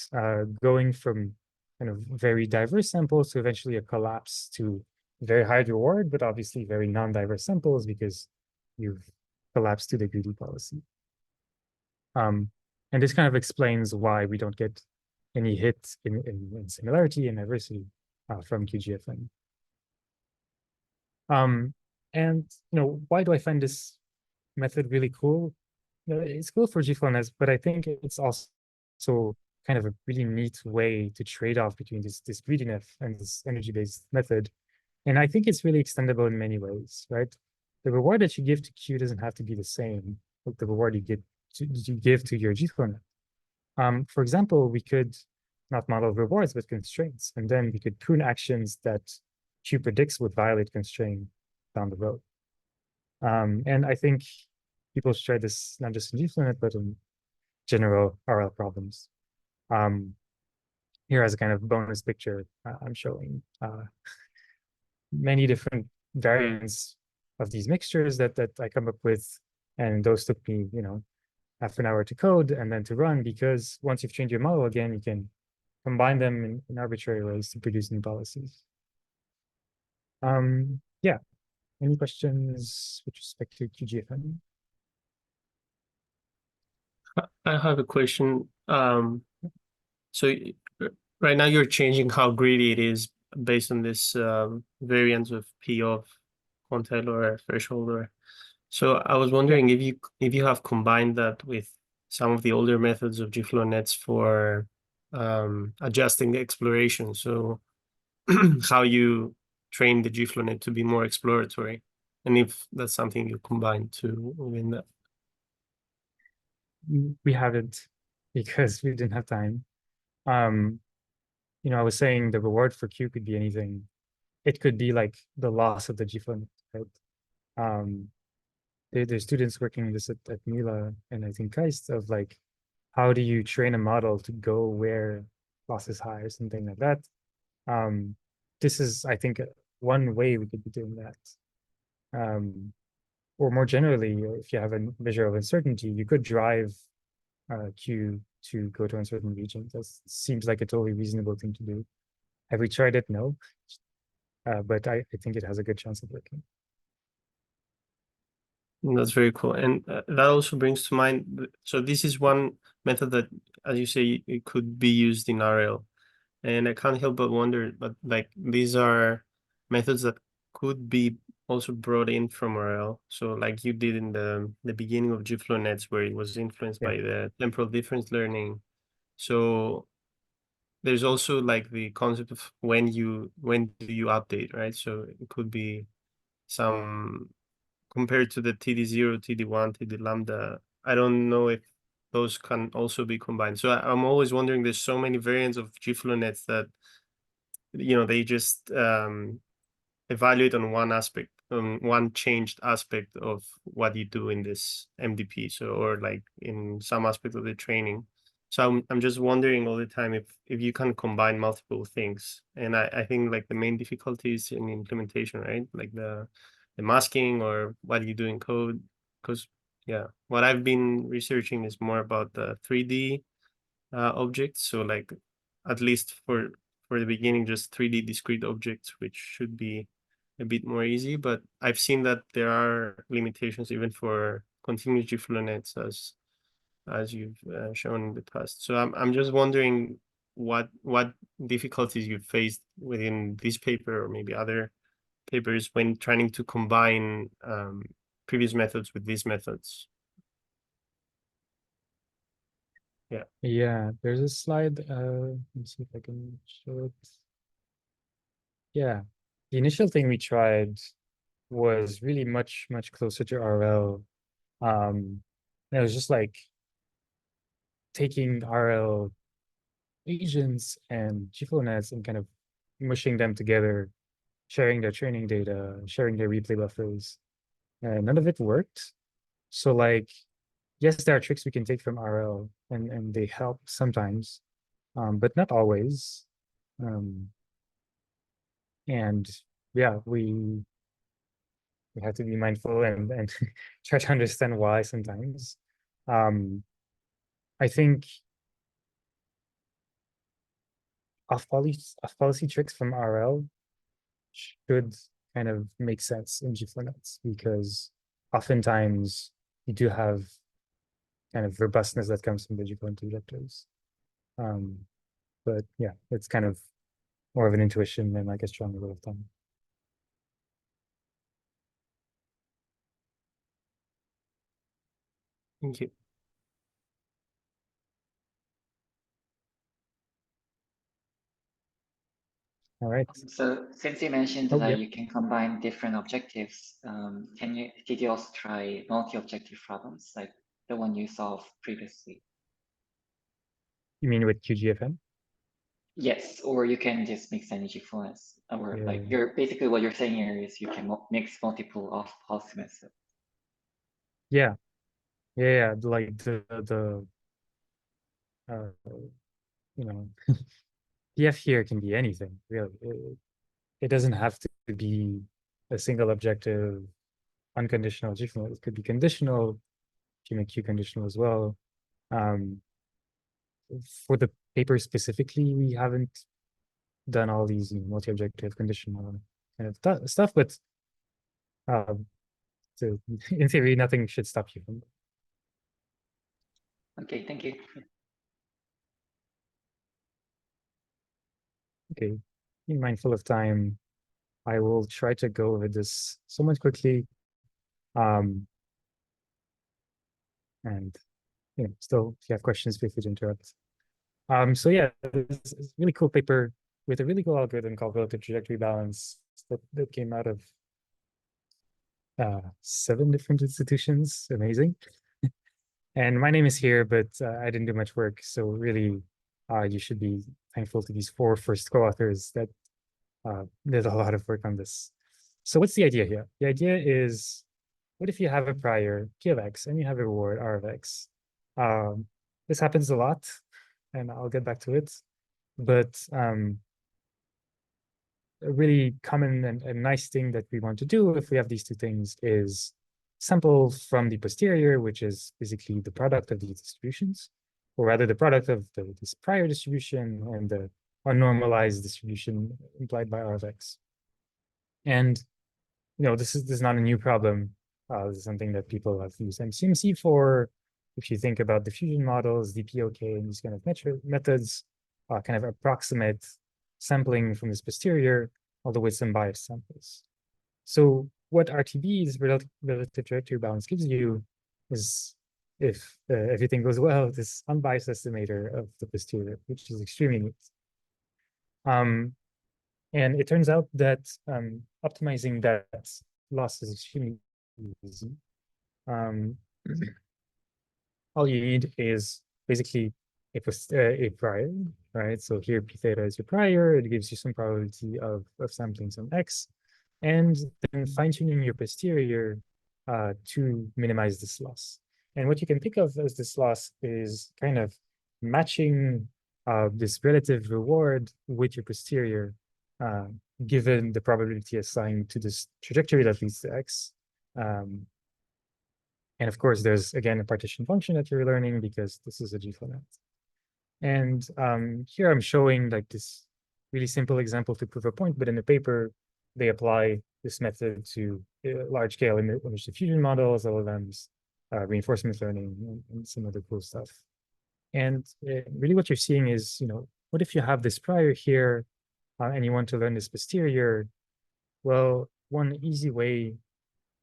going from kind of very diverse samples to eventually a collapse to very high reward, but obviously very non-diverse samples because you've collapsed to the greedy policy. And this kind of explains why we don't get any hit in similarity and diversity from QGFN. And why do I find this method really cool? It's cool for GFlowNets, but I think it's also kind of a really neat way to trade off between this greediness and this energy-based method. And I think it's really extendable in many ways, right? The reward that you give to Q doesn't have to be the same like the reward you give to your GFlowNet. For example, we could not model rewards, but constraints, and then we could prune actions that Q predicts would violate constraint down the road. And I think people should try this not just in GFlowNet, but in general RL problems. Here as a kind of bonus picture, I'm showing many different variants of these mixtures that I come up with, and those took me, half an hour to code and then to run, because once you've trained your model again, you can combine them in arbitrary ways to produce new policies. Yeah. Any questions with respect to QGFN? I have a question. So right now you're changing how greedy it is based on this variance of P of quantile or threshold. Or so I was wondering if you have combined that with some of the older methods of GFlowNets for adjusting the exploration. So how you train the GFlowNet to be more exploratory, and if that's something you combine to win that. We haven't, because we didn't have time. I was saying the reward for Q could be anything. It could be like the loss of the GFlowNet, right? There's students working this at Mila and I think KAIST of like, how do you train a model to go where loss is high or something like that? This is, I think, one way we could be doing that. Or more generally, if you have a measure of uncertainty, you could drive Q to go to uncertain regions. That seems like a totally reasonable thing to do. Have we tried it? No. But I think it has a good chance of working. That's very cool. And that also brings to mind, so this is one method that, as you say, it could be used in RL. And I can't help but wonder, but like these are methods that could be also brought in from RL. So like you did in the beginning of GFlowNets, where it was influenced by the temporal difference learning. So there's also like the concept of when do you update, right? So it could be some compared to the TD0, TD1, TD lambda. I don't know if those can also be combined. So I'm always wondering, there's so many variants of GFlowNets that, they just evaluate on one aspect, on one changed aspect of what you do in this MDP. So, or like in some aspect of the training. So I'm just wondering all the time if you can combine multiple things. And I think like the main difficulty is in implementation, right? Like the masking or what you do in code, because yeah, what I've been researching is more about the 3D objects. So like at least for the beginning, just 3D discrete objects, which should be a bit more easy. But I've seen that there are limitations even for continuous GFlowNets as you've shown in the past. So I'm just wondering what difficulties you faced within this paper or maybe other papers when trying to combine previous methods with these methods. Yeah, there's a slide. Let's see if I can show it. Yeah, the initial thing we tried was really much closer to RL. And it was just like taking RL agents and GFlowNets and kind of mushing them together, sharing their training data, sharing their replay buffers. And none of it worked. So like, yes, there are tricks we can take from RL and they help sometimes, but not always. And yeah, we have to be mindful and try to understand why sometimes. I think off-policy tricks from RL should kind of make sense in GFlowNets because oftentimes you do have kind of robustness that comes from the GFlow injectors. But yeah, it's kind of more of an intuition than like a strong rule of thumb. Thank you. All right. So since you mentioned Oh, that yep. you can combine different objectives, did you also try multi-objective problems like the one you solved previously? You mean with QGFN? Yes, or you can just mix energy fluence, or Yeah. like you're basically what you're saying here is you can mix multiple off-policy methods. Yeah. Yeah. Like you know, PF here can be anything, really. It doesn't have to be a single objective, unconditional GFlow. It could be conditional, if you make Q conditional as well. For the paper specifically, we haven't done all these multi-objective conditional kind of stuff, but so in theory, nothing should stop you from. Okay, thank you. Okay, being mindful of time, I will try to go over this somewhat quickly. And still, if you have questions, feel free to interrupt. So yeah, this is a really cool paper with a really cool algorithm called relative trajectory balance that came out of 7 different institutions. Amazing. And my name is here, but I didn't do much work. So really, you should be thankful to these 4 first co-authors that did a lot of work on this. So what's the idea here? The idea is, what if you have a prior P of X and you have a reward R of X? This happens a lot, and I'll get back to it. But a really common and nice thing that we want to do if we have these 2 things is sample from the posterior, which is basically the product of these distributions, or rather the product of this prior distribution and the unnormalized distribution implied by R of X. And this is not a new problem. This is something that people have used MCMC for. If you think about diffusion models, DPOK, and these kind of methods, kind of approximate sampling from this posterior, although with some biased samples. So what RTB's relative trajectory balance gives you is, if everything goes well, this unbiased estimator of the posterior, which is extremely neat. And it turns out that optimizing that loss is extremely easy. All you need is basically a prior, right? So here P theta is your prior. It gives you some probability of sampling some X, and then fine-tuning your posterior to minimize this loss. And what you can think of as this loss is kind of matching this relative reward with your posterior, given the probability assigned to this trajectory that leads to X. And of course, there's again a partition function that you're learning because this is a GFlowNet. And here I'm showing like this really simple example to prove a point, but in the paper, they apply this method to large scale image diffusion models, LLMs, reinforcement learning, and some other cool stuff. And really what you're seeing is, what if you have this prior here and you want to learn this posterior? Well, one easy way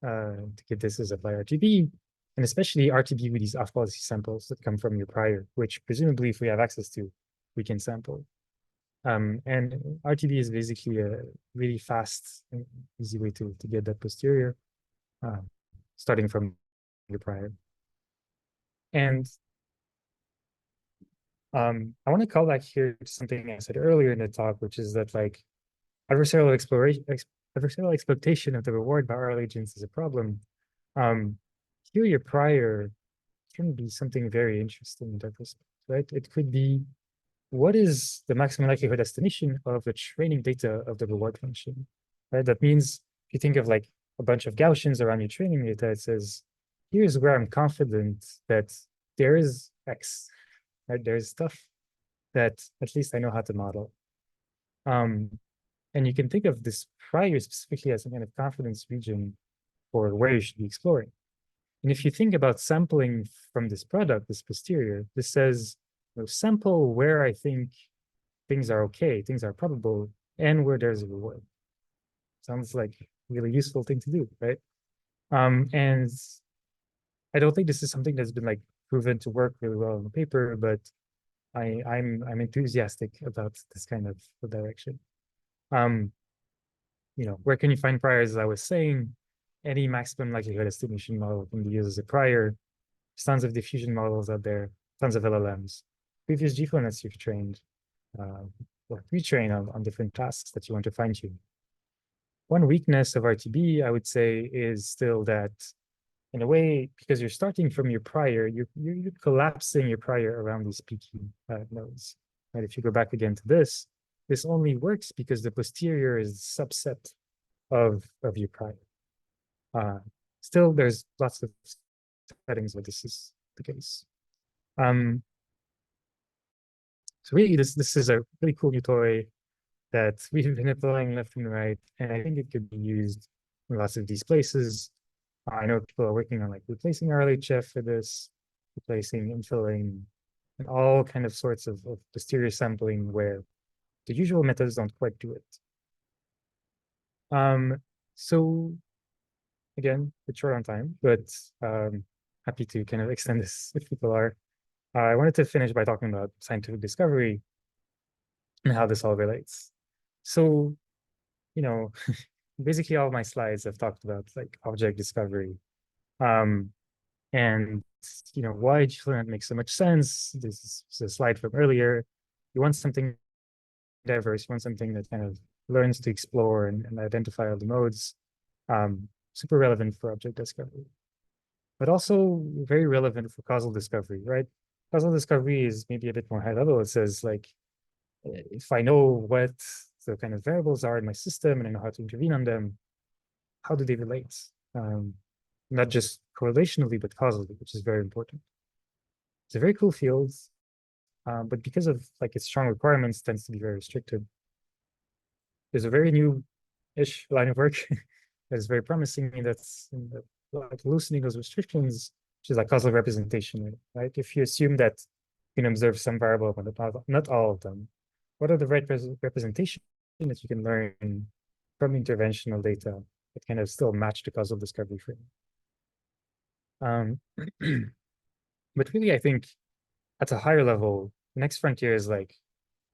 to get this is apply RTB, and especially RTB with these off-policy samples that come from your prior, which presumably if we have access to, we can sample. And RTB is basically a really fast and easy way to get that posterior, starting from your prior. And I want to call back here to something I said earlier in the talk, which is that like adversarial exploitation of the reward by RL agents is a problem. Here your prior can be something very interesting in that respect, right? It could be, what is the maximum likelihood estimation of the training data of the reward function, right? That means if you think of like a bunch of Gaussians around your training data, it says, here's where I'm confident that there is X, right? There's stuff that at least I know how to model. And you can think of this prior specifically as a kind of confidence region for where you should be exploring. And if you think about sampling from this product, this posterior, this says, sample where I think things are okay, things are probable, and where there's a reward. Sounds like a really useful thing to do, right? And I don't think this is something that's been like proven to work really well in the paper, but I'm enthusiastic about this kind of direction. Where can you find priors? As I was saying, any maximum likelihood estimation model can be used as a prior. There's tons of diffusion models out there, tons of LLMs. Previous GFlowNets you've trained or retrain on different tasks that you want to fine tune. One weakness of RTB, I would say, is still that in a way, because you're starting from your prior, you're collapsing your prior around these peaky nodes. Right? If you go back again to this only works because the posterior is a subset of your prior. Still, there's lots of settings where this is the case. So really, this is a really cool new toy that we've been applying left and right, and I think it could be used in lots of these places. I know people are working on like replacing RLHF for this, replacing infilling, and all kind of sorts of posterior sampling where the usual methods don't quite do it. So again, it's short on time, but happy to kind of extend this if people are. I wanted to finish by talking about scientific discovery and how this all relates. So, basically all of my slides have talked about like object discovery. And why GFlowNet makes so much sense. This is a slide from earlier. You want something diverse, you want something that kind of learns to explore and identify all the modes. Super relevant for object discovery, but also very relevant for causal discovery, right? Causal discovery is maybe a bit more high level. It says like, if I know what the kind of variables are in my system and I know how to intervene on them, how do they relate? Not just correlationally, but causally, which is very important. It's a very cool field, but because of like its strong requirements, tends to be very restricted. There's a very new-ish line of work that is very promising that's like loosening those restrictions, which is like causal representation, right? If you assume that you can observe some variable, but not all of them, what are the right representation that you can learn from interventional data that kind of still match the causal discovery frame? But really, I think at a higher level, the next frontier is like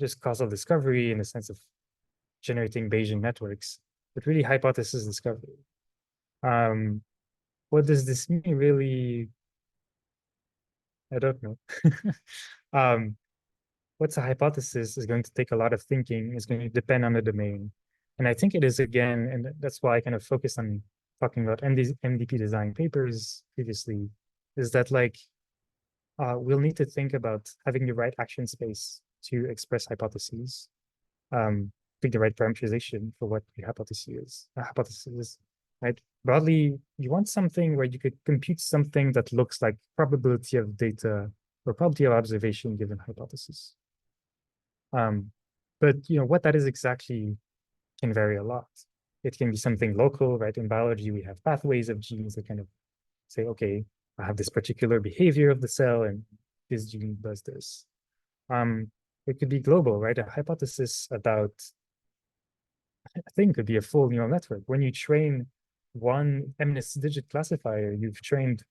just causal discovery in the sense of generating Bayesian networks, but really hypothesis discovery. What does this mean really? I don't know. What's a hypothesis is going to take a lot of thinking, is going to depend on the domain. And I think it is again, and that's why I kind of focused on talking about MDP design papers previously, is that like, we'll need to think about having the right action space to express hypotheses, pick the right parameterization for what the hypothesis is, right? broadly, you want something where you could compute something that looks like probability of data or probability of observation given hypothesis. But what that is exactly can vary a lot. It can be something local, right? In biology, we have pathways of genes that kind of say, okay, I have this particular behavior of the cell and this gene does this. It could be global, right? A hypothesis about a thing could be a full neural network. When you train one MNIST digit classifier, you've trained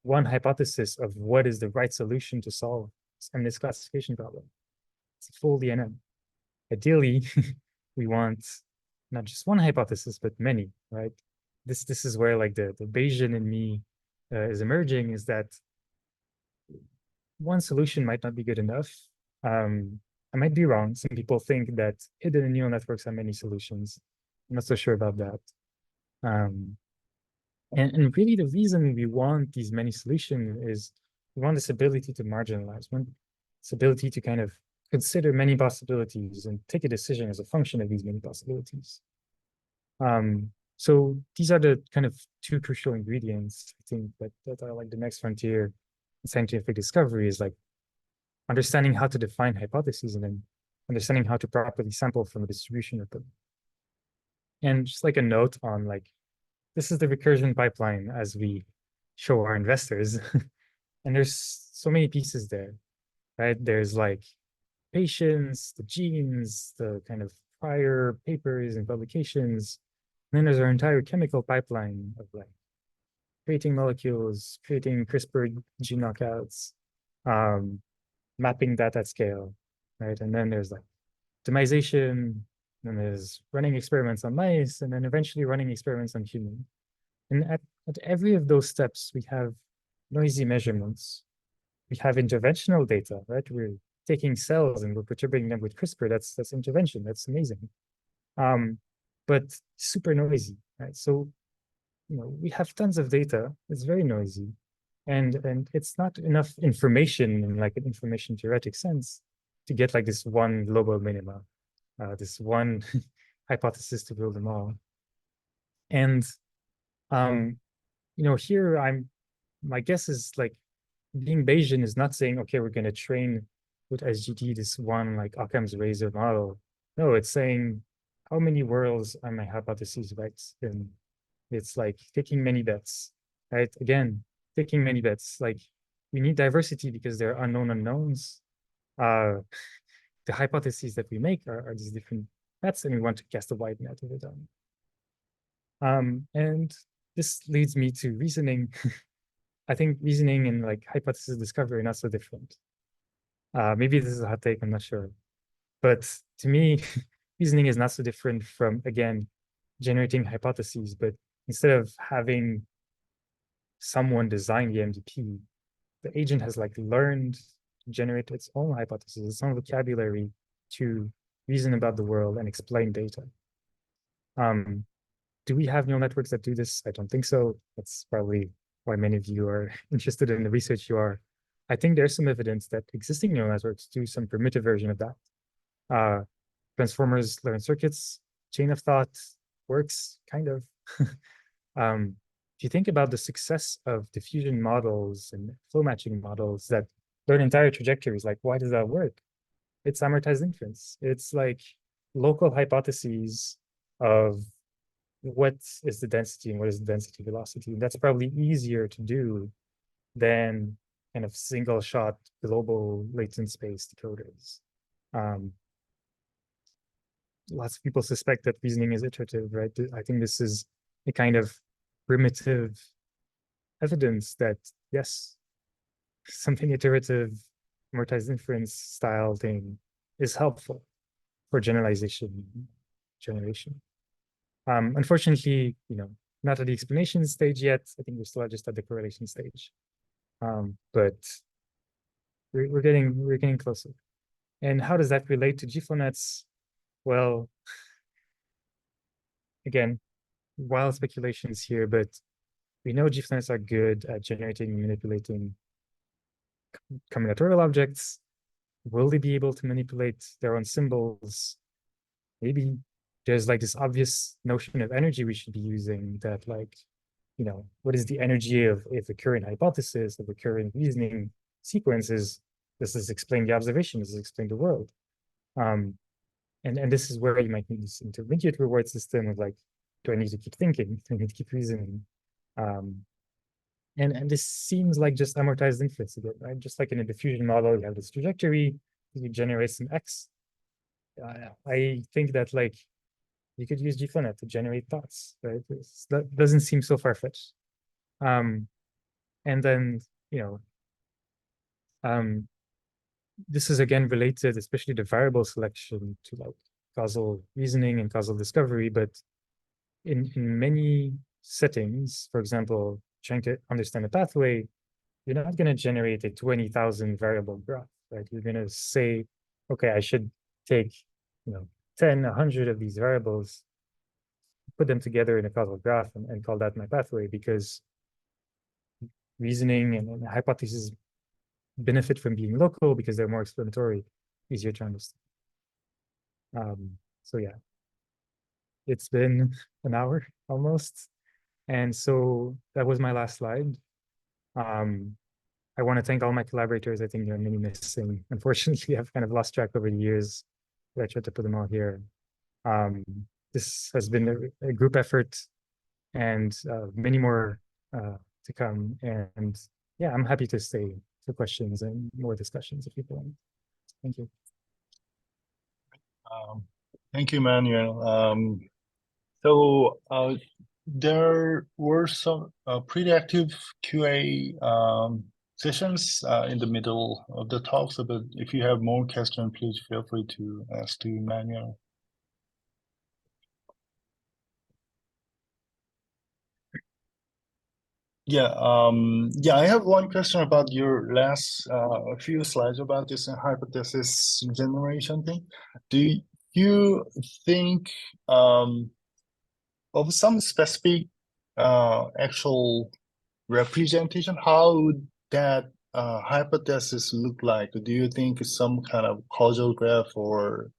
one hypothesis of what is the right solution to solve this MNIST classification problem. It's a full DNN. Ideally, we want not just one hypothesis, but many, right? This is where like the Bayesian in me is emerging, is that one solution might not be good enough. I might be wrong. Some people think that hidden in neural networks have many solutions. I'm not so sure about that. And really the reason we want these many solutions is we want this ability to marginalize, we want this ability to kind of consider many possibilities and take a decision as a function of these many possibilities. So these are the kind of two crucial ingredients, I think, that are like the next frontier in scientific discovery, is like understanding how to define hypotheses and then understanding how to properly sample from a distribution of them. And just like a note on like, this is the recursion pipeline as we show our investors. And there's so many pieces there, right? There's like patients, the genes, the kind of prior papers and publications. And then there's our entire chemical pipeline of like creating molecules, creating CRISPR gene knockouts, mapping that at scale, right? And then there's like optimization, and there's running experiments on mice, and then eventually running experiments on humans. And at every of those steps, we have noisy measurements. We have interventional data, right? We're taking cells and we're perturbing them with CRISPR. That's intervention. That's amazing. But super noisy, right? So, we have tons of data. It's very noisy. And it's not enough information in like an information theoretic sense to get like this one global minima, this one hypothesis to build them all. And here my guess is like being Bayesian is not saying, okay, we're going to train with SGD this one like Occam's razor model. No, it's saying how many worlds are my hypotheses right? And it's like taking many bets, right? Again, taking many bets. Like we need diversity because there are unknown unknowns. The hypotheses that we make are these different bets, and we want to cast a wide net over them. And this leads me to reasoning. I think reasoning and like hypothesis discovery are not so different. Maybe this is a hot take, I'm not sure. But to me, reasoning is not so different from, again, generating hypotheses. But instead of having someone design the MDP, the agent has like learned to generate its own hypotheses, its own vocabulary to reason about the world and explain data. Do we have neural networks that do this? I don't think so. That's probably why many of you are interested in the research you are. I think there's some evidence that existing neural networks do some primitive version of that. Transformers, learned circuits, chain of thought works, kind of. If you think about the success of diffusion models and flow matching models that learn entire trajectories, like why does that work? It's amortized inference. It's like local hypotheses of what is the density and what is the density velocity. And that's probably easier to do than kind of single shot global latent space decoders. Lots of people suspect that reasoning is iterative, right? I think this is a kind of primitive evidence that, yes, something iterative, amortized inference style thing is helpful for generalization generation. Unfortunately, not at the explanation stage yet. I think we're still just at the correlation stage. But we're getting closer. And how does that relate to GFlowNets? Well, again, wild speculations here, but we know GFlowNets are good at generating and manipulating combinatorial objects. Will they be able to manipulate their own symbols? Maybe. There's like this obvious notion of energy we should be using that like what is the energy of the current hypothesis, of the current reasoning sequences? Does this explain the observation? Does this explain the world? And this is where you might need this intermediate reward system of like, do I need to keep thinking? Do I need to keep reasoning? And this seems like just amortized inference again, right? Just like in a diffusion model, you have this trajectory, you generate some X. I think that like you could use GFlowNet to generate thoughts, right? That doesn't seem so far-fetched. And then, this is again related, especially the variable selection, to like causal reasoning and causal discovery. But in many settings, for example, trying to understand a pathway, you're not going to generate a 20,000 variable graph, right? You're going to say, okay, I should take 10, 100 of these variables, put them together in a causal graph and call that my pathway, because reasoning and hypotheses benefit from being local because they're more explanatory, easier to understand. So yeah, it's been an hour almost. And so that was my last slide. I want to thank all my collaborators. I think there are many missing. Unfortunately, I've kind of lost track over the years, but I tried to put them all here. This has been a group effort, and many more to come. And yeah, I'm happy to stay for questions and more discussions if people want. Thank you. Thank you, Emmanuel. So there were some pretty active QA sessions in the middle of the talk. So, but if you have more questions, please feel free to ask to Emmanuel. Yeah, I have one question about your last few slides about this hypothesis generation thing. Do you think of some specific actual representation? How would that hypothesis look like? Do you think some kind of causal graph, or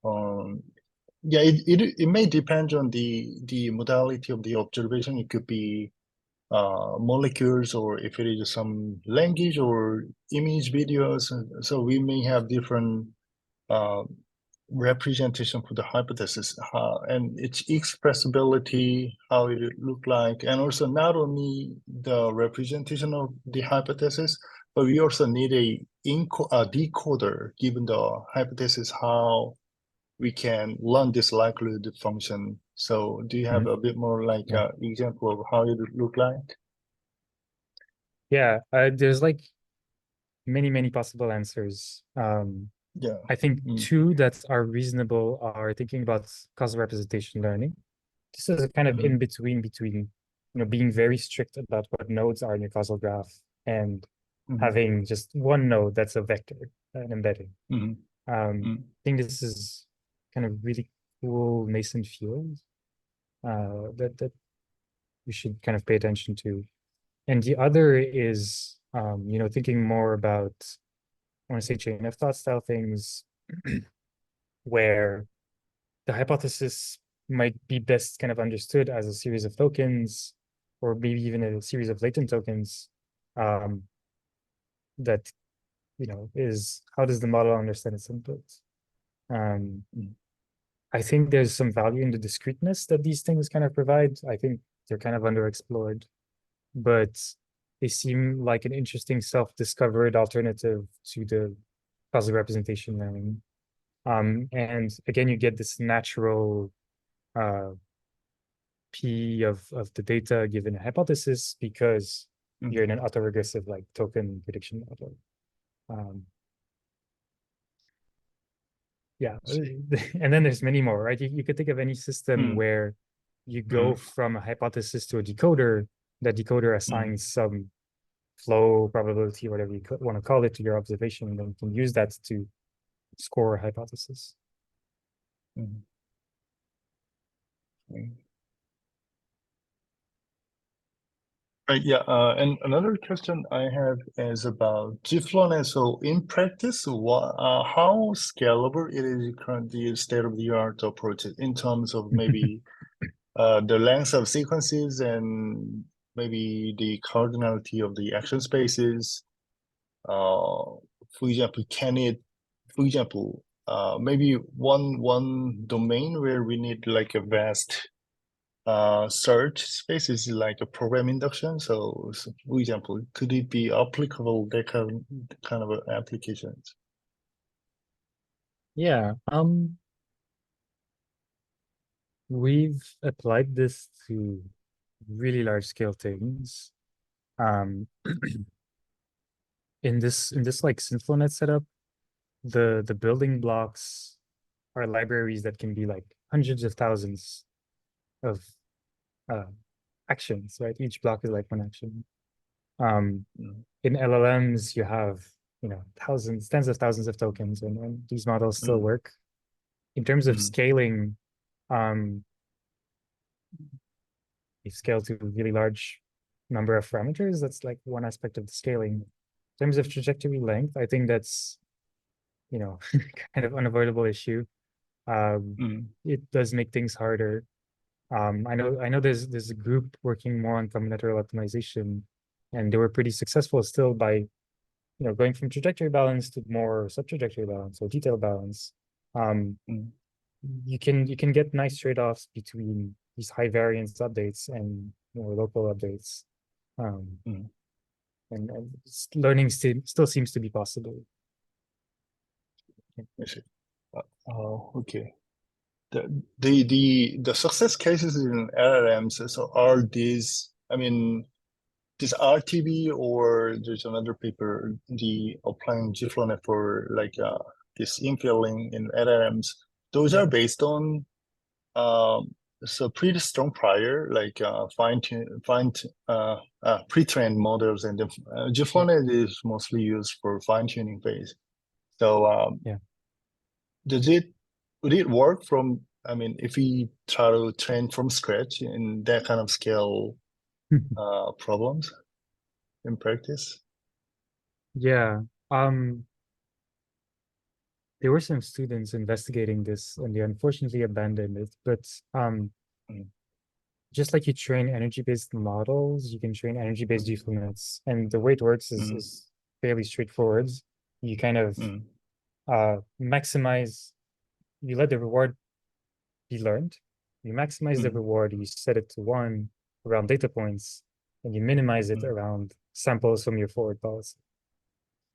yeah, it may depend on the modality of the observation. It could be molecules, or if it is some language or image videos. So we may have different representation for the hypothesis, and its expressibility, how it look like, and also not only the representation of the hypothesis, but we also need a decoder given the hypothesis, how we can learn this likelihood function. So do you have a bit more like example of how it would look like? Yeah, there's like many possible answers. Yeah, I think two that are reasonable are thinking about causal representation learning. This is a kind of in between being very strict about what nodes are in your causal graph and having just one node that's a vector, an embedding. I think this is kind of really cool nascent field that we should kind of pay attention to. And the other is thinking more about, I want to say, chain of thought style things where the hypothesis might be best kind of understood as a series of tokens, or maybe even a series of latent tokens that is, how does the model understand its inputs? I think there's some value in the discreteness that these things kind of provide. I think they're kind of underexplored, but they seem like an interesting self-discovered alternative to the causal representation learning. And again, you get this natural P of the data given a hypothesis because you're in an autoregressive like token prediction model. Yeah, and then there's many more, right? You could think of any system where you go from a hypothesis to a decoder. That decoder assigns some flow probability, whatever you want to call it, to your observation, and then you can use that to score a hypothesis. Yeah, and another question I have is about GFlowNets. So in practice, how scalable it is currently state-of-the-art approach in terms of maybe the length of sequences and maybe the cardinality of the action spaces. For example, maybe one domain where we need like a vast search space is like a program induction. So for example, could it be applicable that kind of applications? Yeah. We've applied this to really large scale things. In this like SymflowNet setup, the building blocks are libraries that can be like hundreds of thousands of actions, right? Each block is like one action. In LLMs, you have, you know, thousands, tens of thousands of tokens, and these models still work. In terms of scaling, you scale to a really large number of parameters. That's like one aspect of the scaling. In terms of trajectory length, I think that's, you know, kind of unavoidable issue. It does make things harder. I know there's a group working more on combinatorial optimization, and they were pretty successful still by, you know, going from trajectory balance to more sub-trajectory balance or detail balance. You can get nice trade-offs between these high variance updates and more local updates. And learning still seems to be possible. I see. Okay. The success cases in LLMs, so are these, I mean, this RTB, or there's another paper, the applying GFlowNet for like this infilling in LLMs, those are based on so pretty strong prior, like pre-trained models, and the GFlowNet is mostly used for fine-tuning phase. So would it work from, I mean, if we try to train from scratch in that kind of scale problems in practice? Yeah. There were some students investigating this and they unfortunately abandoned it. But just like you train energy-based models, you can train energy-based GFlowNets. And the way it works is fairly straightforward. You kind of maximize, you let the reward be learned. You maximize the reward, you set it to 1 around data points, and you minimize it around samples from your forward policy.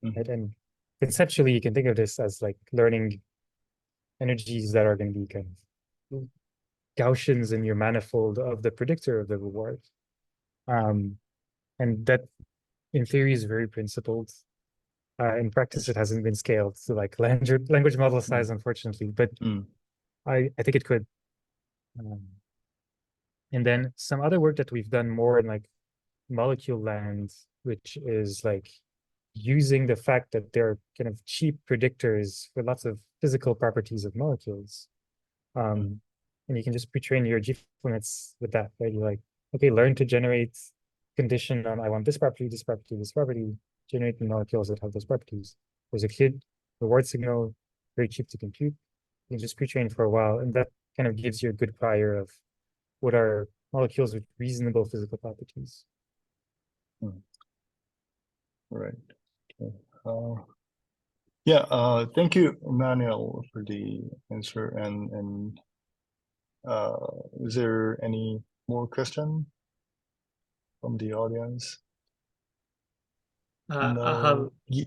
Right? And conceptually, you can think of this as like learning energies that are going to be kind of Gaussians in your manifold of the predictor of the reward. And that, in theory, is very principled. In practice, it hasn't been scaled to like language model size, unfortunately, but I think it could. And then some other work that we've done more in like molecule land, which is like using the fact that they're kind of cheap predictors for lots of physical properties of molecules. And you can just pre-train your GFlowNets with that, right? You're like, okay, learn to generate condition on I want this property, this property, this property, generate the molecules that have those properties. There's a kid reward signal, very cheap to compute. You can just pre-train for a while, and that kind of gives you a good prior of what are molecules with reasonable physical properties. Right. Okay. Thank you, Emmanuel, for the answer. And is there any more question from the audience? I No. have Yeah.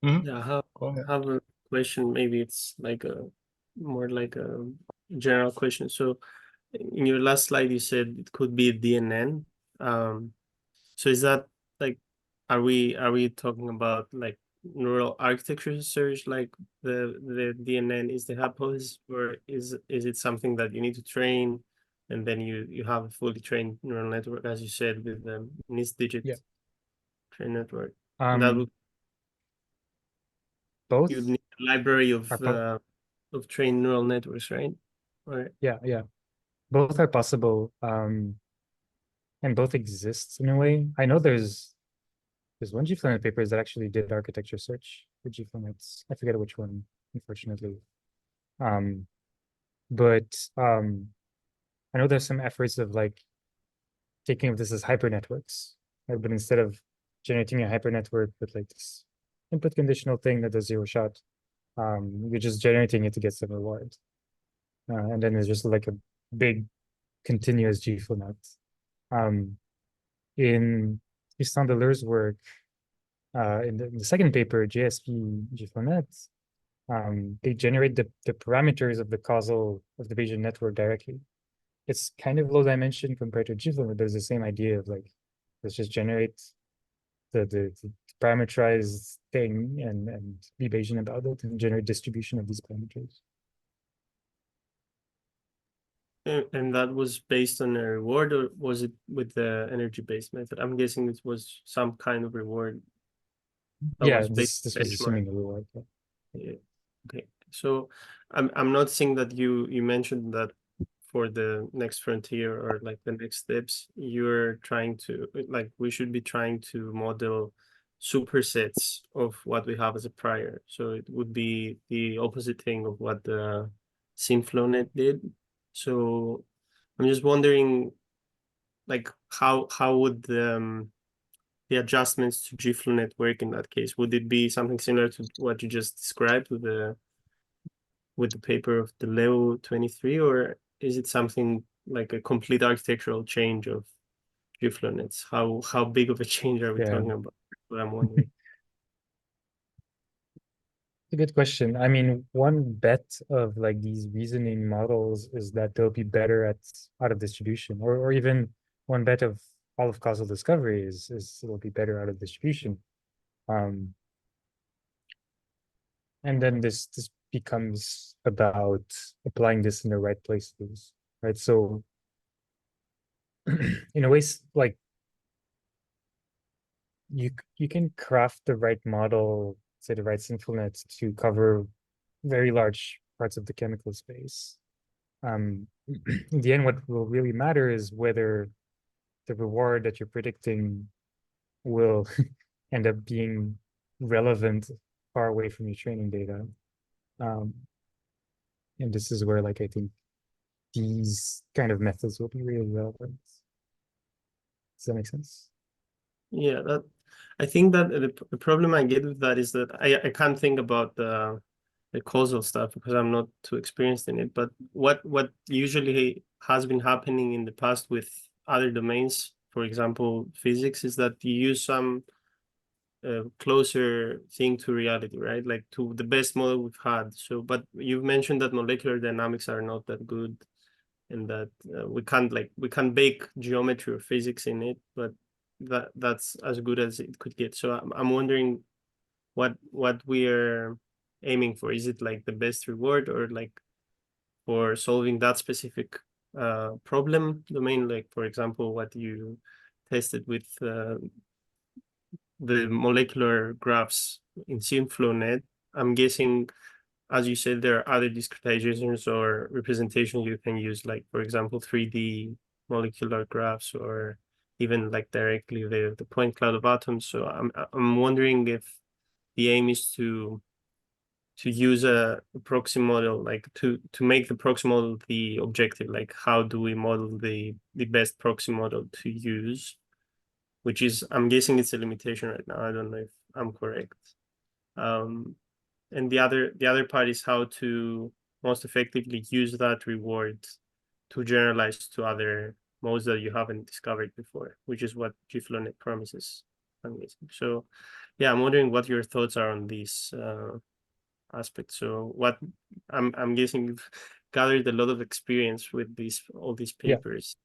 I Go ahead. have a question. Maybe it's like a more like a general question. So in your last slide, you said it could be DNN. So is that like, are we talking about like neural architecture search, like the DNN is the hypothesis, or is it something that you need to train and then you have a fully trained neural network, as you said, with the digit train network? And that would both you need a library of trained neural networks, right? Or yeah, both are possible, and both exist in a way. I know there's one GFlowNet paper that actually did architecture search for GFlowNets. I forget which one, unfortunately. But I know there's some efforts of like taking of this as hyper networks, right? But instead of generating a hyper network with like this input conditional thing that does zero shot, you're just generating it to get some reward. And then there's just like a big continuous GFlowNet. In Tristan Deleu's work, in the second paper, JSP GFlowNet, they generate the parameters of the causal of the Bayesian network directly. It's kind of low dimension compared to GFlowNet. There's the same idea of like, let's just generate the parameterized thing and be Bayesian about it and generate distribution of these parameters. And that was based on a reward, or was it with the energy-based method? I'm guessing it was some kind of reward. Yeah, this was assuming a reward. Yeah. Okay. So I'm not saying that you mentioned that for the next frontier or like the next steps, you're trying to like we should be trying to model supersets of what we have as a prior. So it would be the opposite thing of what the GFlowNet did. So I'm just wondering, like, how would the adjustments to GFlowNet work in that case? Would it be something similar to what you just described with the paper of the Leo 23, or is it something like a complete architectural change of GFlowNets? How big of a change are we talking about? What I'm wondering. A good question. I mean, one bet of like these reasoning models is that they'll be better at out of distribution, or even one bet of all of causal discovery is it'll be better out of distribution. And then this becomes about applying this in the right places, right? So in a way, like you can craft the right model, say the right GFlowNet to cover very large parts of the chemical space. In the end, what will really matter is whether the reward that you're predicting will end up being relevant far away from your training data. And this is where, like, I think these kind of methods will be really relevant. Does that make sense? Yeah, I think that the problem I get with that is that I can't think about the causal stuff because I'm not too experienced in it. But what usually has been happening in the past with other domains, for example, physics, is that you use some closer thing to reality, right? Like to the best model we've had. So, but you've mentioned that molecular dynamics are not that good, and that we can't bake geometry or physics in it, but that's as good as it could get. So I'm wondering what we're aiming for. Is it like the best reward, or like for solving that specific problem domain, like for example what you tested with the molecular graphs in GFlowNet? I'm guessing, as you said, there are other discretizations or representations you can use, like for example 3D molecular graphs, or even like directly the point cloud of atoms. So I'm wondering if the aim is to use a proxy model, like to make the proxy model the objective, like how do we model the best proxy model to use, which is, I'm guessing it's a limitation right now. I don't know if I'm correct. And the other part is how to most effectively use that reward to generalize to other modes that you haven't discovered before, which is what GFlowNet promises. So yeah, I'm wondering what your thoughts are on this aspect. So what I'm guessing you've gathered a lot of experience with all these papers.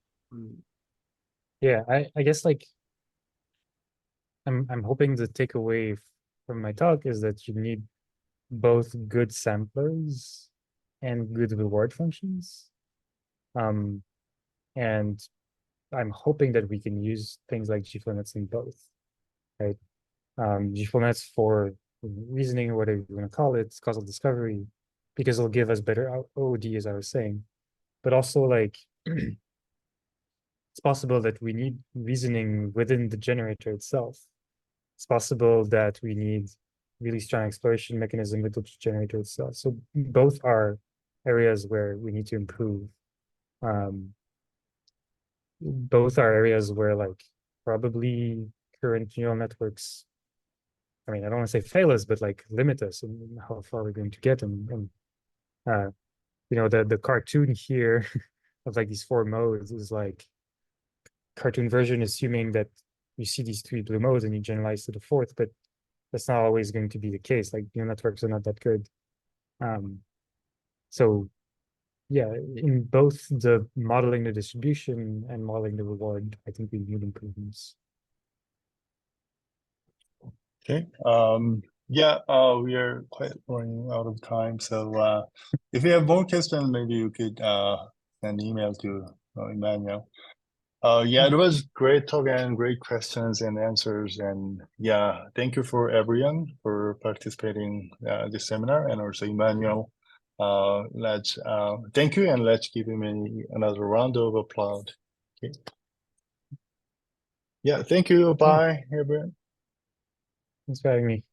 Yeah, I guess like I'm hoping the takeaway from my talk is that you need both good samplers and good reward functions. And I'm hoping that we can use things like GFlowNets in both, right? GFlowNets for reasoning, or whatever you want to call it, causal discovery, because it'll give us better OOD, as I was saying. But also, like, it's possible that we need reasoning within the generator itself. It's possible that we need really strong exploration mechanism with the generator itself. So both are areas where we need to improve. both are areas where like probably current neural networks, I mean, I don't want to say fail us, but like limit us in how far we're going to get. And you know, the cartoon here of like these 4 modes is like cartoon version, assuming that you see these 3 blue modes and you generalize to the 4th, but that's not always going to be the case. Like neural networks are not that good. So yeah, in both the modeling the distribution and modeling the reward, I think we need improvements. Okay. Yeah, we are quite running out of time. So if you have more questions, maybe you could send email to Emmanuel. Yeah, it was great talk and great questions and answers. And yeah, thank you for everyone for participating this seminar, and also Emmanuel. Let's thank you, and let's give him another round of applause. Okay. Yeah, thank you. Bye, everyone. Thanks for having me.